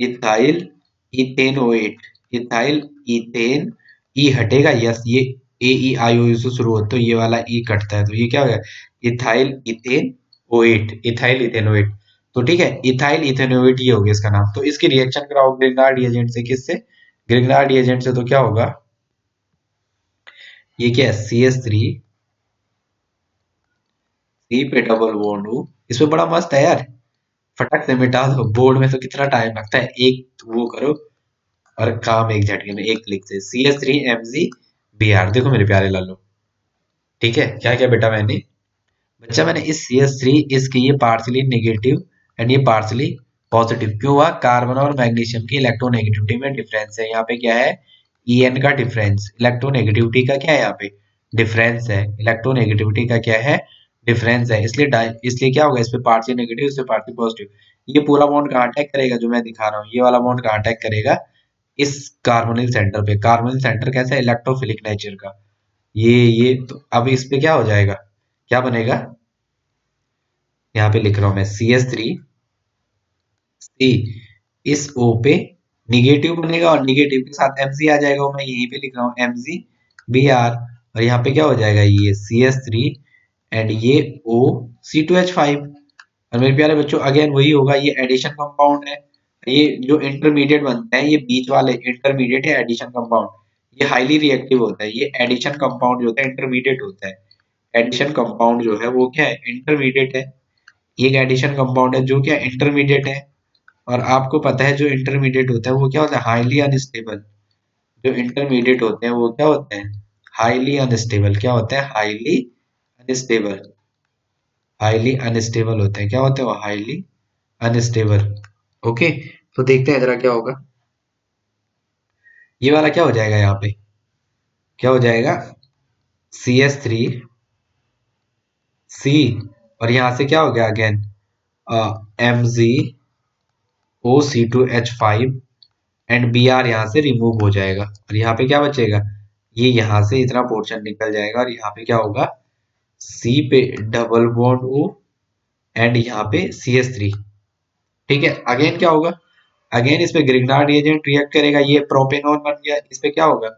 ethyl ethane O8, ethyl ethane, E हटेगा, यस, ये AEIOU से शुरू होता है, तो ये वाला ई कटता है, तो ये क्या हो गया, ethyl ethane O8, ethyl ethane O8। तो ठीक है, इथाइल इथेन O8 ये हो गया इसका नाम। तो इसकी रिएक्शन कराओ ग्रिग्नार्ड रिएजेंट से, किससे, ग्रिग्नार्ड रिएजेंट से, तो क्या होगा, ये क्या है, CH3, सी पे डबल बॉन्ड हो, इसमें बड़ा मस्त है यार, फटक से मिटा दो, बोर्ड में तो कितना टाइम लगता है, एक वो करो और काम एक झटके में, एक क्लिक से, CH3MgBr। देखो मेरे प्यारे लालो, ठीक है, क्या क्या बेटा मैंने, बच्चा मैंने इस CH3 इसकी ये पार्सली नेगेटिव एंड ये पार्सली पॉजिटिव क्यों हुआ, कार्बन और मैग्नीशियम की इलेक्ट्रोनेगेटिविटी में डिफरेंस है, यहाँ पे क्या है, En का डिफरेंस, इलेक्ट्रोनेगेटिविटी का क्या है यहाँ पे, डिफरेंस है, इलेक्ट्रोनेगेटिविटी का क्या है, डिफरेंस है, इसलिए क्या होगा, इस पे पार्शियल नेगेटिव, इस पे पार्शियल पॉजिटिव। ये पूरा बॉन्ड कहाँ अटैक करेगा, जो मैं दिखा रहा हूँ, ये वाला बॉन्ड कहाँ अटैक करेगा, इस कार्बोनिल सेंटर पे। कार्बोनिल सेंटर कैसा है, इलेक्ट्रोफिलिक नेचर का, ये तो अब इस पे क्या हो जाएगा, क्या बनेगा, यहाँ पे लिख रहा हूं मैं, CH3C, इस O पे निगेटिव बनेगा और निगेटिव के साथ Mg आ जाएगा, वो मैं यहीं पे लिख रहा हूँ, MgBr। और यहाँ पे क्या हो जाएगा, ये CH3 एंड ये OC2H5। और मेरे प्यारे बच्चों अगेन वही होगा, ये एडिशन कंपाउंड है, ये जो इंटरमीडिएट बनते हैं, ये बीच वाले इंटरमीडिएट है एडिशन कंपाउंड, ये हाईली रिएक्टिव होता है, ये एडिशन कंपाउंड जो होता है इंटरमीडिएट होता है, एडिशन कंपाउंड जो है वो क्या है, इंटरमीडिएट है। एक एडिशन कंपाउंड है जो क्या इंटरमीडिएट है, और आपको पता है जो इंटरमीडिएट होता है वो क्या होता है, हाईली अनस्टेबल। जो इंटरमीडिएट होते हैं वो क्या होते हैं, हाईली अनस्टेबल, क्या होते हैं, हाईली अनस्टेबल, हाईली अनस्टेबल होते हैं, क्या होते हैं वो, हाईली अनस्टेबल। ओके, तो देखते हैं जरा क्या होगा, ये वाला क्या हो जाएगा, यहाँ पे क्या हो जाएगा, CH3C, और यहाँ से क्या हो गया again, MgO C2H5 and Br यहाँ से रिमूव हो जाएगा, और यहाँ पे क्या बचेगा, ये यहाँ से इतना पोर्शन निकल जाएगा, और यहाँ पे क्या होगा, C पे डबल बॉन्ड O एंड यहाँ पे CH3। ठीक है, अगेन क्या होगा, अगेन इस पे ग्रिग्नार्ड रिएजेंट रिएक्ट करेगा, ये प्रोपेनॉन बन गया, इस पे क्या होगा,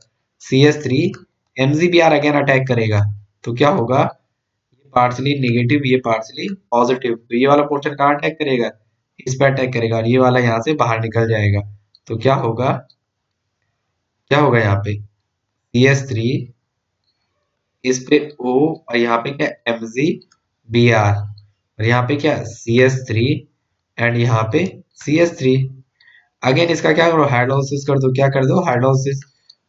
CH3 MgBr अगेन अटैक करेगा, तो क्या होगा, ये पार्शली नेगेटिव, ये पार्शली पॉजिटिव, तो ये वाला पोर्शन कहाँ अटैक करेगा, इस पे अटैक करेगा, और ये वाला यहाँ से बाहर निकल जाएगा। तो क्या होगा, क्या होगा यहाँ पे, CH3, इस पे O, और यहाँ पे क्या, MgBr, और यहाँ पे क्या, CH3 एंड यहाँ पे CH3। अगेन इसका क्या करो, हाइड्रोलिसिस कर दो, क्या कर दो, हाइड्रोलिसिस।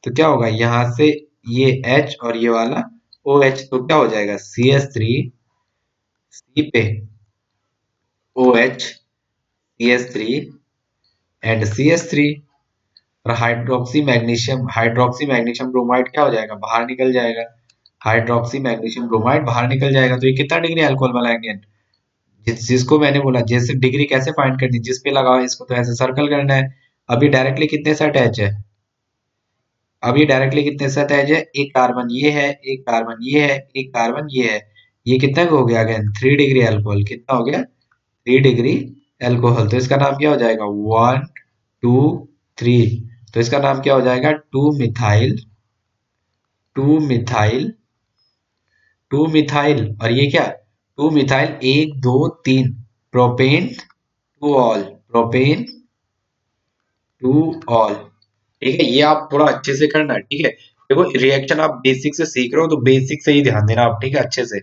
तो क्या होगा, यहाँ से ये H और ये वाला OH, तो क्या हो जाएगा, CH3 C पे OH, CH3 एंड CH3, और हाइड्रोक्सी मैग्नीशियम ब्रोमाइड क्या हो जाएगा, बाहर निकल जाएगा, हाइड्रोक्सी मैग्नीशियम ब्रोमाइड बाहर निकल जाएगा। तो ये कितना डिग्री अल्कोहल वाला है, जिसको मैंने बोला जैसे डिग्री कैसे फाइंड करनी, जिस पे लगाओ इसको तो ऐसे सर्कल करना है। अभी डायरेक्टली कितने से अटैच है, अभी डायरेक्टली कितने से अटैच है, एक कार्बन ये है, एक कार्बन ये है, एक कार्बन ये है, ये कितना का हो गया, अगेन 3 डिग्री अल्कोहल, कितना हो गया, 3 डिग्री अल्कोहल। तो इसका नाम क्या हो जाएगा, 1 2 3, तो इसका नाम क्या हो जाएगा, टू मिथाइल, टू मिथाइल, और ये क्या, two methyl 1 2 3 propane two all, propane two all. ठीक है, ये आप थोड़ा अच्छे से करना, ठीक है। देखो रिएक्शन आप बेसिक से सीख रहे हो, तो बेसिक से ही ध्यान देना आप, ठीक है, अच्छे से।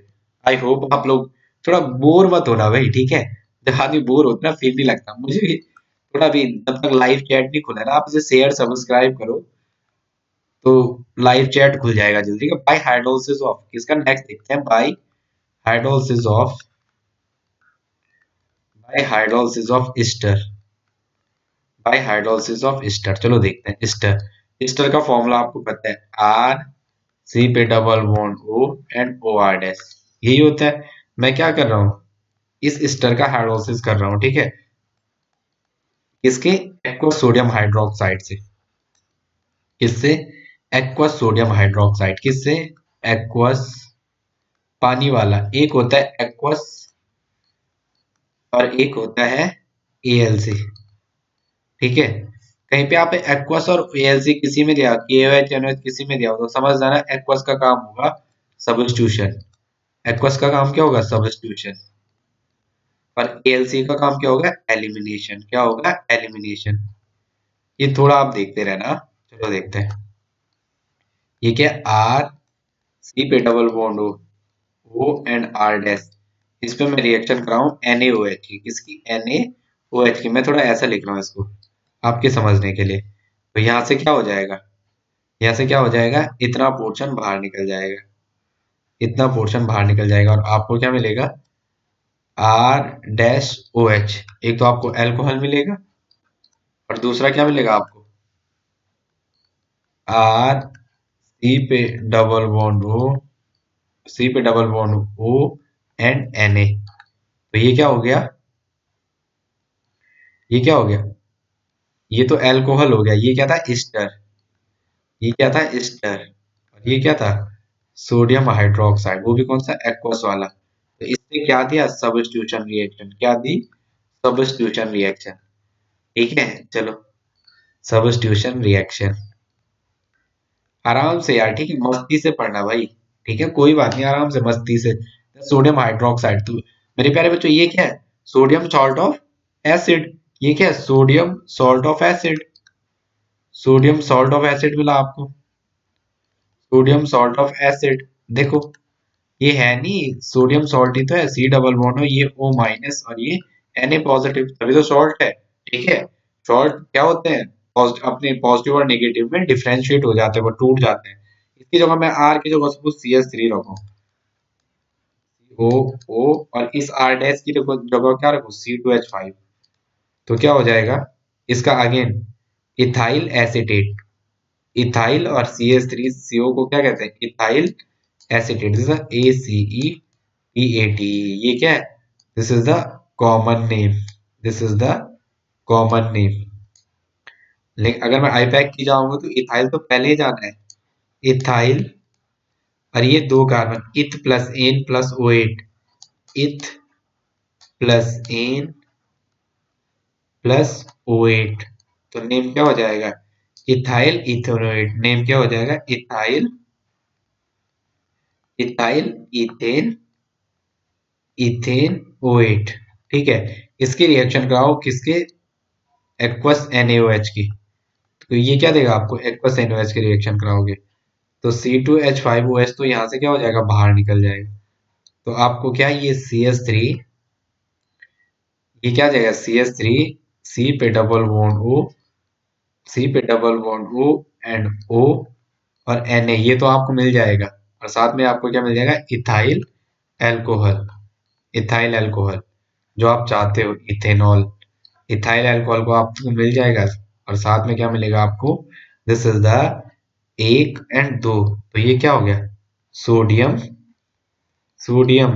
आई होप आप लोग थोड़ा बोर मत होना भाई, ठीक है। जब आदमी बोर होता है ना, फिर नहीं लगता, मुझे भी थोड़ा भी, तब तक लाइव चैट नहीं खुला ना, आप इसे शेयर सब्सक्राइब करो, तो लाइव चैट खुल जाएगा जल्दी। बाय हाइड्रोलिसिस ऑफ, इसका नेक्स्ट देखते हैं, bye hydrolysis of, bye hydrolysis of Easter, bye hydrolysis of Easter. चलो देखते हैं ईस्टर। ईस्टर का फॉर्मूला आपको पता है, आर सी पे double bond O and O R dash, यही होता है। मैं क्या कर रहा हूँ, इस ईस्टर का हाइड्रोलिसिस कर रहा हूँ, ठीक है, किसके, एक्वस सोडियम हाइड्रोक्साइड से। किससे, एक्वस सोडियम हाइड्रोक्साइड। किससे, एक्वस पानी वाला, एक होता है एक्वस और एक होता है एएलसी, ठीक है। कहीं पे आप एक्वस और एएलसी किसी में दिया, केओएच एनओएच किसी में दिया हो तो समझ जाना एक्वस का काम होगा सब्स्टिट्यूशन। एक्वस का काम क्या होगा, सब्स्टिट्यूशन। और एएलसी का काम क्या होगा, एलिमिनेशन। क्या होगा, एलिमिनेशन। ये थोड़ा आप देखते रहना। चलो देखते हैं, ये क्या, आर सी पे double bond O and R dash, इस पे मैं रिएक्शन कराऊं NaOH की, किसकी, NaOH की। मैं थोड़ा ऐसा लिख रहा हूँ इसको आपके समझने के लिए। तो यहाँ से क्या हो जाएगा, यहाँ से क्या हो जाएगा, इतना पोर्शन बाहर निकल जाएगा, इतना पोर्शन बाहर निकल जाएगा और आपको क्या मिलेगा, आर डैश ओ एच। एक तो आपको एल्कोहल मिलेगा और दूसरा क्या मिलेगा आपको, आर सी पे डबल बॉन्ड ओ, सी पे double bond O and Na। तो ये क्या हो गया, ये क्या हो गया, ये तो एल्कोहल हो गया, ये क्या था, ईस्टर। ये क्या था, ईस्टर। और ये क्या था, सोडियम हाइड्रोक्साइड, वो भी कौन सा, एक्वस वाला। तो इससे क्या दिया, सब्स्टिट्यूशन रिएक्शन। क्या दी, सब्स्टिट्यूशन रिएक्शन, ठीक है। चलो, सब्स्टिट्यूशन रिएक्शन, आराम से यार, ठीक है, मस्ती से पढ़ना भाई, ठीक है, कोई बात नहीं, आराम से मस्ती से। सोडियम हाइड्रोक्साइड, तो मेरे प्यारे बच्चों ये क्या है, सोडियम सॉल्ट ऑफ एसिड। ये क्या है, sodium salt of acid. Sodium salt of acid मिला आपको, सोडियम सॉल्ट ऑफ एसिड। देखो ये है नहीं, सोडियम सॉल्ट ही तो है, सी डबल बॉन्ड हो, ये O माइनस और ये Na पॉजिटिव, तभी तो सॉल्ट है, ठीक है। सॉल्ट क्या होते हैं, अपने पॉजिटिव और नेगेटिव में डिफरेंशिएट हो जाते हैं, वो टूट जाते हैं। इसकी जगह मैं R की जगह सपोज CH3 रखूं, O और इस R डैश की जगह क्या रखूं, C2H5। तो क्या हो जाएगा, इसका अगेन इथाइल एसीटेट। इथाइल और CH3CO को क्या कहते हैं, ethyl acetate. This is ACETAT। ये क्या है, this is the common name, this is the common name. लेकिन अगर मैं आईपैक की जाऊंगा तो इथाइल तो पहले ही जाना है, इथाइल। और ये दो कार्बन, इथ प्लस एन प्लस O8, इथ प्लस एन प्लस O8। तो नेम क्या हो जाएगा, इथाइल इथेनोएट। नेम क्या हो जाएगा, ethyl, ethyl ethane, ethane O8, ठीक है। इसकी रिएक्शन कराओ किसके, एक्वस NaOH की। तो ये क्या देगा आपको, एक्वस NaOH की रिएक्शन कराओगे तो C2H5OH तो यहाँ से क्या हो जाएगा, बाहर निकल जाएगा। तो आपको क्या, ये CH3, ये क्या आ जाएगा, CH3, C पे डबल बॉन्ड O, C पे double bond O and O और Na, ये तो आपको मिल जाएगा। और साथ में आपको क्या मिल जाएगा, इथाइल एल्कोहल, इथाइल एल्कोहल जो आप चाहते हो, इथेनॉल। इथाइल अल्कोहल को आपको मिल जाएगा और साथ में क्या मिलेगा आपको, दिस इज द एक एंड दो। तो ये क्या हो गया, सोडियम, सोडियम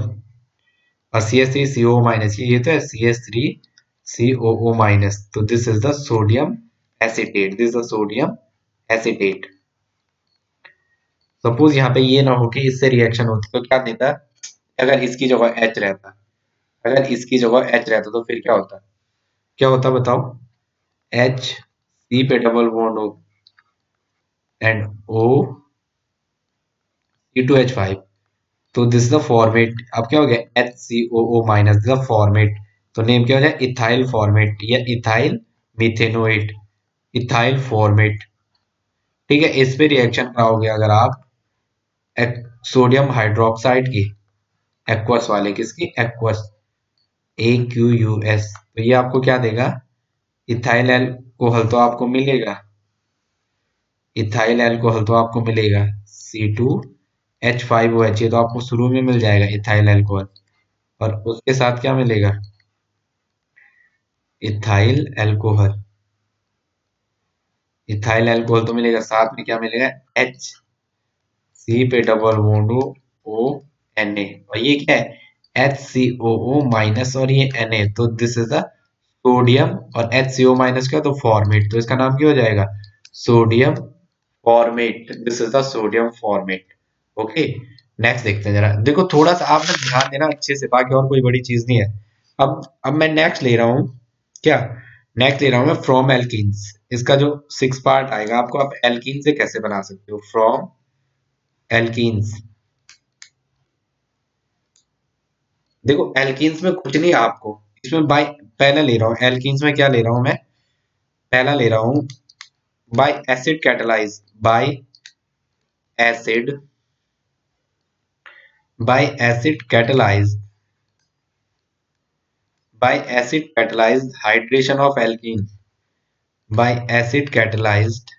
और CH3CO माइनस, ये तो है CH3COO माइनस। तो this is the sodium acetate, this is the sodium acetate. Suppose यहाँ पे ये ना हो कि इससे रिएक्शन होती तो क्या देता, अगर इसकी जगह H रहता, अगर इसकी जगह H रहता तो फिर क्या होता, क्या होता बताओ, H C पे डबल बॉन्ड हो एंड O C2H5। तो दिस इज द फॉर्मेट। अब क्या हो गया, HCOO minus, this is format. तो नेम क्या हो जाए, इथाइल फॉर्मेट या इथाइल मिथेनोएट, इथाइल फॉर्मेट, ठीक है। इस पे रिएक्शन कराओगे अगर आप सोडियम हाइड्रोक्साइड की, एक्वस वाले, किसकी, एक्वस, AQUS। तो ये आपको क्या देगा, इथाइल एल्कोहल तो आपको मिलेगा, इथाइल एल्कोहल तो आपको मिलेगा, C2H5OH, ये तो आपको शुरू में मिल जाएगा इथाइल एल्कोहल। और उसके साथ क्या मिलेगा, इथाइल एल्कोहल, इथाइल एल्कोहल तो मिलेगा, साथ में क्या मिलेगा, एच, सी पे double bond O N A, और ये क्या है, एच सी ओ माइनस, और ये एन ए, तो दिस इज द सोडियम, और एच सी ओ माइनस क्या, तो फॉर्मेट, तो इसका नाम क्या हो जाएगा, sodium format, this is the sodium format. Okay, next देखते हैं जरा, देखो थोड़ा सा आपने ध्यान देना अच्छे से, बाकी और कोई बड़ी चीज नहीं है। अब मैं नेक्स्ट ले रहा हूँ, क्या, नेक्स्ट ले रहा हूँ मैं फ्रॉम एल्कीन्स, इसका जो सिक्स पार्ट आएगा आपको, आप एल्कीन से कैसे बना सकते हो, फ्रॉम एल्कीन्स। देखो एल्कीन्स में कुछ नहीं है आपको, इसमें बाय, पहले ले रहा हूँ एल्कीन्स में, क्या ले रहा हूँ मैं, पहला ले रहा हूँ bye acid catalyse, bye acid, bye acid catalyse, by acid catalyzed hydration of alkene, by acid catalyzed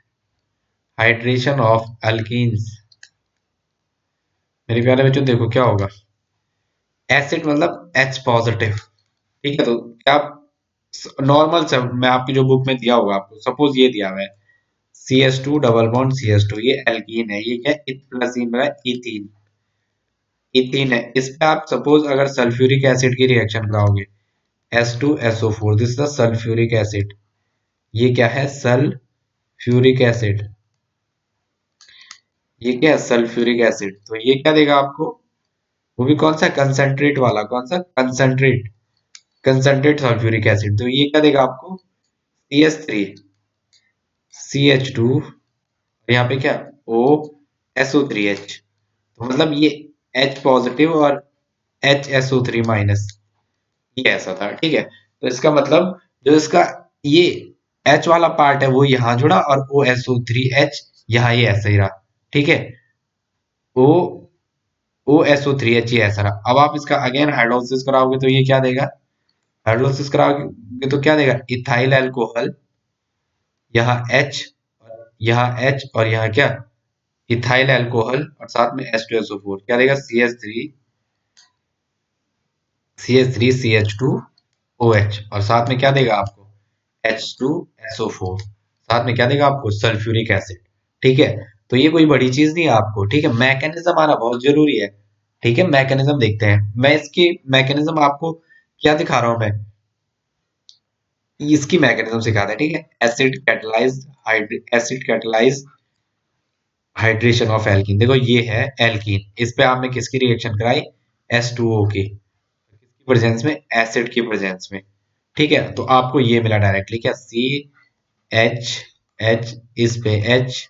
hydration of alkenes। मेरे प्यारे बच्चों देखो क्या होगा, एसिड मतलब H पॉजिटिव, ठीक है, तो क्या नॉर्मल से मैं आपकी जो बुक में दिया होगा आपको, सपोज ये दिया हुआ है CH2 डबल बॉन्ड CH2, ये एल्कीन है, ये क्या है, इत प्लस इन बना इथीन, इथीन है, इस पे आप सपोज अगर सल्फ्यूरिक एसिड की रिएक्शन कराओगे, H2SO4, this is the sulphuric acid, ये क्या है, सल्फ्यूरिक एसिड, ये क्या है, सल्फ्यूरिक एसिड, तो ये क्या देगा आपको, वो भी कौन सा, कंसंट्रेट वाला, कौन सा, कंसंट्रेट, कंसंट्रेट सल्फ्यूरिक एसिड, तो ये क्या देगा आपको, CH3 CH2, यहाँ पे क्या, OSO3H, तो मतलब ये H पॉजिटिव और HSO3 माइनस, ये ऐसा था, ठीक है, तो इसका मतलब जो इसका ये H वाला पार्ट है वो यहाँ जुड़ा, और OSO3H यहाँ ये ऐसा ही रहा, ठीक है, ओ OSO3H ये ऐसा रहा। अब आप इसका अगेन हाइड्रोलिसिस कराओगे तो ये क्या देगा, हाइड्रोलिसिस कराओगे तो क्या देगा, इथाइल अल्कोहल, यहाँ H, यहाँ H, और यहाँ क्या, इथाइल अल्कोहल, और साथ में H2SO4, क्या देगा, CH3CH2OH, और साथ में क्या देगा आपको, H2SO4, साथ में क्या देगा आपको, सल्फ्यूरिक एसिड, ठीक है, तो ये कोई बड़ी चीज नहीं है आपको, ठीक है, मैकेनिज्म आना बहुत जरूरी है, ठीक है, मैकेनिज्म देखते हैं, मैं इसकी मैकेनिज्म आपको क्या दिखा रहा हूं मैं, इसकी मैकेनिज्म सिखाते हैं, ठीक है, acid catalyse hydration of alkene, देखो ये है एल्कीन, इस पे आपने किसकी रिएक्शन कराई, H2O की, किसकी प्रेजेंस में, एसिड की प्रेजेंस में, ठीक है, तो आपको ये मिला डायरेक्टली, क्या, CH, इस पे CH,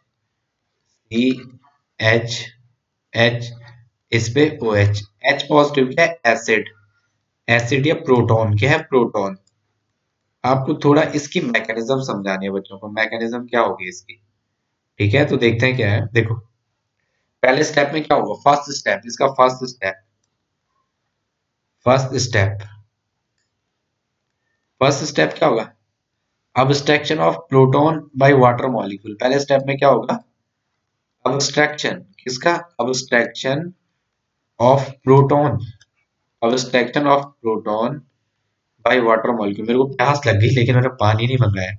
इस पे OH, H पॉजिटिव क्या है, एसिड, एसिड या प्रोटॉन, क्या है, प्रोटॉन, आपको थोड़ा इसकी मैकेनिज्म समझानी है बच्चों को, मैकेनिज्म क्या होगी इसकी, ठीक है, तो देखते हैं क्या है, देखो पहले स्टेप में क्या होगा, फर्स्ट स्टेप, इसका फर्स्ट स्टेप, फर्स्ट स्टेप क्या होगा, abstraction of proton by water molecule, पहले स्टेप में क्या होगा, अब्स्ट्रैक्शन, किसका, abstraction of proton, abstraction of proton by water molecule, मेरे को प्यास लग गई लेकिन मैंने पानी नहीं मंगाया,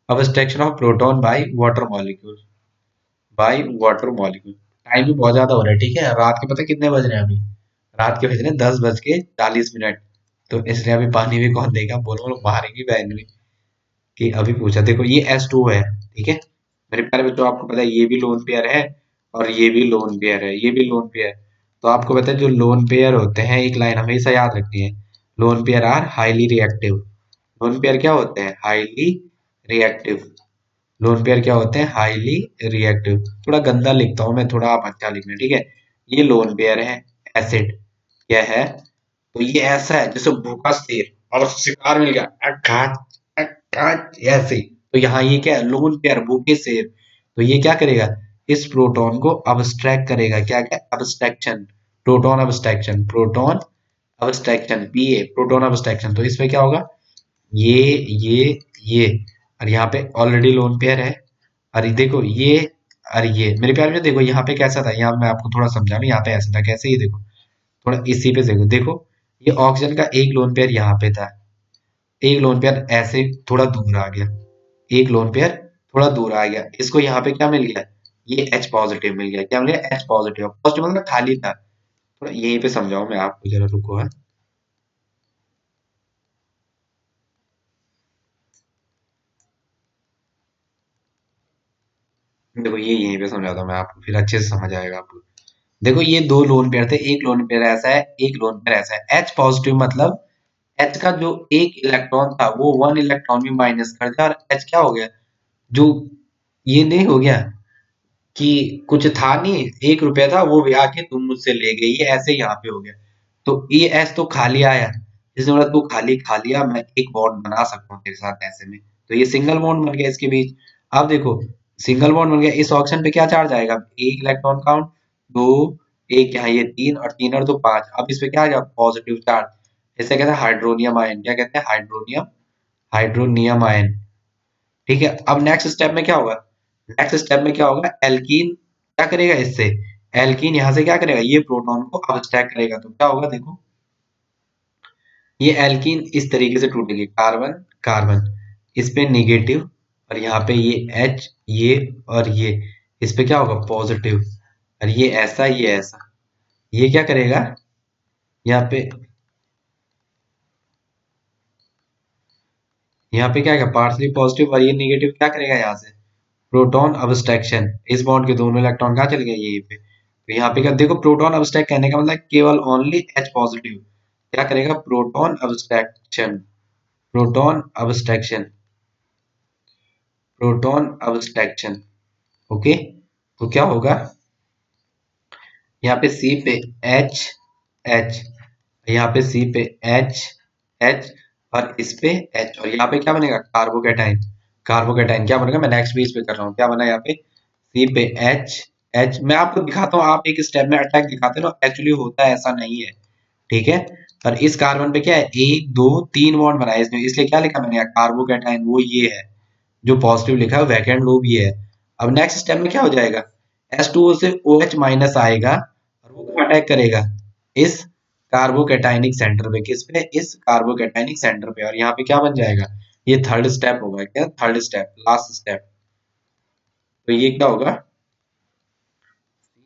abstraction of proton by water molecule, by water molecule, time भी बहुत ज्यादा हो रहा है, ठीक है, रात के पता कितने बज रहे हैं अभी, रात के बज रहे हैं 10:40, तो इसलिए अभी पानी भी कौन देगा, बोलो बोलो मारेंगी बहन भी, कि अभी पूछा, देखो ये S2 है, ठीक है, मेरे प्यारे बच्चों आपको पता है ये भी लोन पेयर है, और ये भी लोन पेयर है, ये भी लोन पेयर, तो आपको पता है जो लोन पेयर होते हैं, एक लाइन हमेशा याद रखनी है, lone pair are highly reactive, lone pair क्या होते हैं, हाईली रिएक्टिव, लोन पेयर क्या होते हैं, हाईली रिएक्टिव, थोड़ा गंदा लिखता हूं मैं, थोड़ा आप अच्छा लिखना, ठीक है, ये लोन पेयर है, एसिड क्या है, तो ये ऐसा है जैसे भूखा शेर और शिकार मिल गया, ऐसे ही। तो यहाँ ये क्या है, लोन पेयर, भूखे शेर, तो ये क्या करेगा, इस प्रोटॉन को अब्स्ट्रैक्ट करेगा, क्या क्या, अब्स्ट्रैक्शन, प्रोटॉन अब्स्ट्रैक्शन, पीए, प्रोटॉन अब्स्ट्रैक्शन, तो इसमें क्या होगा, ये ये और यहाँ पे ऑलरेडी लोन पेयर है, और ये देखो ये, और ये मेरे प्यार में देखो यहाँ पे कैसा था, यहाँ मैं आपको थोड़ा समझा रहा हूँ, यहाँ पे ऐसा था, कैसे, ये देखो थोड़ा इसी पे देखो, देखो ये ऑक्सीजन का एक लोन पेयर यहाँ पे था, एक लोन पेयर ऐसे थोड़ा दूर आ गया, एक लोन पेयर थोड़ा दूर आ गया, इसको यहाँ पे क्या मिल गया, ये H पॉजिटिव मिल गया, क्या मिल गया, H पॉजिटिव। पॉजिटिव मतलब खाली था। थोड़ा यहीं पे समझाऊं मैं आपको, जरा रुको है। देखो ये यहीं पे समझाता हूँ मैं आपको, फिर अच्छे से समझ आएगा आपको। देखो ये दो लोन पेयर थे, एक लोन पेयर ऐसा है, एक लोन पेयर ऐसा है। H पॉजिटिव मतलब H का जो एक इलेक्ट्रॉन था वो वन इलेक्ट्रॉन भी माइनस कर दिया, और H क्या हो गया, जो ये नहीं हो गया कि कुछ था नहीं, 1 रुपया था वो भी आके तुम मुझसे ले गई, ये ऐसे यहाँ पे हो गया। तो ये एस तो खाली आया, इसने बोला तू खाली खा लिया, मैं एक बॉन्ड बना सकता हूँ तेरे साथ ऐसे में, तो ये सिंगल बॉन्ड बन गया इसके बीच। अब देखो सिंगल बॉन्ड बन गया, इस ऑप्शन पे क्या चार्ज आएगा, एक इलेक्ट्रॉन काउंट, दो, एक यहाँ ये तीन, और तीन और दो पांच, अब इस पे क्या आ जाएगा, पॉजिटिव चार्ज। इसे कहते हैं हाइड्रोनियम आयन, क्या कहते हैं, हाइड्रोनियम, हाइड्रोनियम आयन। ठीक है, अब नेक्स्ट स्टेप में क्या होगा, नेक्स्ट स्टेप में क्या होगा, एल्कीन क्या करेगा इससे, एल्कीन यहां से क्या करेगा, ये प्रोटॉन को अबस्ट्रैक्ट करेगा, तो क्या होगा देखो, ये एल्कीन इस तरीके से टूटेगी, कार्बन कार्बन, इस पे निगेटिव, और यहाँ पे ये H, ये और ये, इस पे क्या होगा, पॉजिटिव, और ये ऐसा, ये ऐसा, ये क्या करेगा, यहाँ पे, यहाँ पे क्या है, पार्सली पॉजिटिव, और ये निगेटिव क्या करेगा यहाँ से, प्रोटॉन अब्स्ट्रैक्शन, इस बॉन्ड के दोनों इलेक्ट्रॉन कहाँ चले गए, यहीं पे। तो यहाँ पे क्या देखो, प्रोटॉन अब्स्ट्रैक्ट कहने का मतलब केवल ओनली H पॉजिटिव क्या करेगा, proton abstraction, proton abstraction, proton abstraction. Okay, तो क्या होगा, यहाँ पे C पे H, H, यहाँ पे C पे H, H, और इस पे H, और यहाँ पे क्या बनेगा, कार्बोकेटाइन, कार्बोकेटाइन क्या बनेगा, मैं नेक्स्ट पेज पे कर रहा हूँ, क्या बना यहाँ पे, C पे H, H, मैं आपको दिखाता हूँ, आप एक स्टेप में अटैक दिखाते हो, एक्चुअली होता है ऐसा नहीं है, ठीक है। और इस कार्बन पे क्या है, एक दो तीन बॉन्ड बनाए इसमें, इसलिए क्या लिखा मैंने यहाँ, कार्बोकेटाइन, वो ये है जो पॉजिटिव लिखा है, वैकेंट लूप ये है। अब नेक्स्ट स्टेप में क्या हो जाएगा, H2O से OH माइनस आएगा, और वो कहाँ अटैक करेगा, इस कार्बोकेटाइनिक सेंटर पे, किस पे, इस कार्बोकेटाइनिक सेंटर पे, और यहाँ पे क्या बन जाएगा, ये थर्ड स्टेप होगा, क्या थर्ड स्टेप, लास्ट स्टेप। तो ये क्या होगा,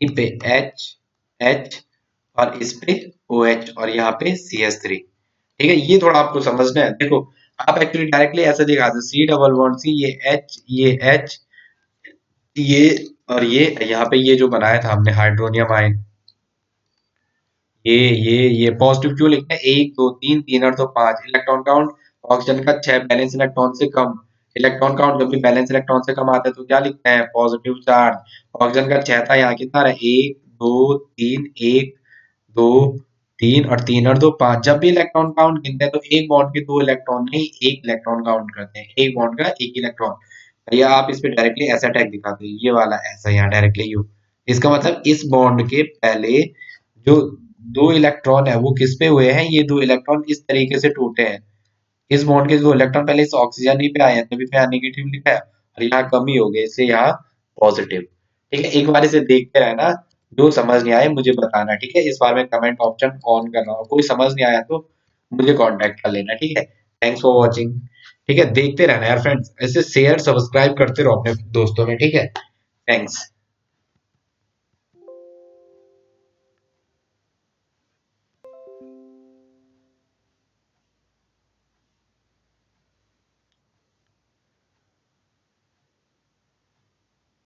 सी पे H, H, और इस पे OH, और यहाँ पे CH3। ठीक है, ये थोड़ा आपको समझना है। देखो आप एक्चुअली डायरेक्टली ऐसे दिखा दो, C डबल बॉन्ड C, ये H, ये H, ये, और ये यहाँ पे ये जो बनाया था हमने हाइड्रोनियम आयन, ये पॉजिटिव क्यों लिखते हैं, एक दो तीन, तीन और दो पांच, इलेक्ट्रॉन काउंट ऑक्सीजन का 6 बैलेंस इलेक्ट्रॉन से कम, इलेक्ट्रॉन काउंट जब भी बैलेंस इलेक्ट्रॉन से कम आता है तो क्या लिखते हैं, पॉजिटिव चार्ज। ऑक्सीजन का 6 था, यहाँ कितना रहा, एक दो तीन, एक दो तीन, और तीन और दो पांच, जब भी इलेक्ट्रॉन काउंट गिनते हैं तो एक बॉन्ड के दो इलेक्ट्रॉन नहीं, एक इलेक्ट्रॉन काउंट करते हैं, एक बॉन्ड का एक इलेक्ट्रॉन। या आप इस पे डायरेक्टली ऐसा टैग दिखाते हैं, ये वाला ऐसा, यहाँ डायरेक्टली यू, इसका मतलब इस बॉन्ड के पहले जो दो इलेक्ट्रॉन है वो किस पे हुए हैं, ये दो इलेक्ट्रॉन इस तरीके से टूटे हैं, इस बॉन्ड के दो इलेक्ट्रॉन पहले इस ऑक्सीजन ही पे आए हैं, तभी पे यहाँ नेगेटिव लिखा है, और यहाँ कमी हो गई इसलिए यहाँ पॉजिटिव। ठीक है, एक बार इसे देखते रहना, जो समझ नहीं आए मुझे बताना, ठीक है, इस बार मैं कमेंट ऑप्शन ऑन कर रहा हूँ, कोई समझ नहीं आया तो मुझे कांटेक्ट कर लेना, ठीक है। Thanks for watching. ठीक है, देखते रहना यार फ्रेंड्स, ऐसे शेयर सब्सक्राइब करते रहो अपने दोस्तों में, ठीक है। थैंक्स।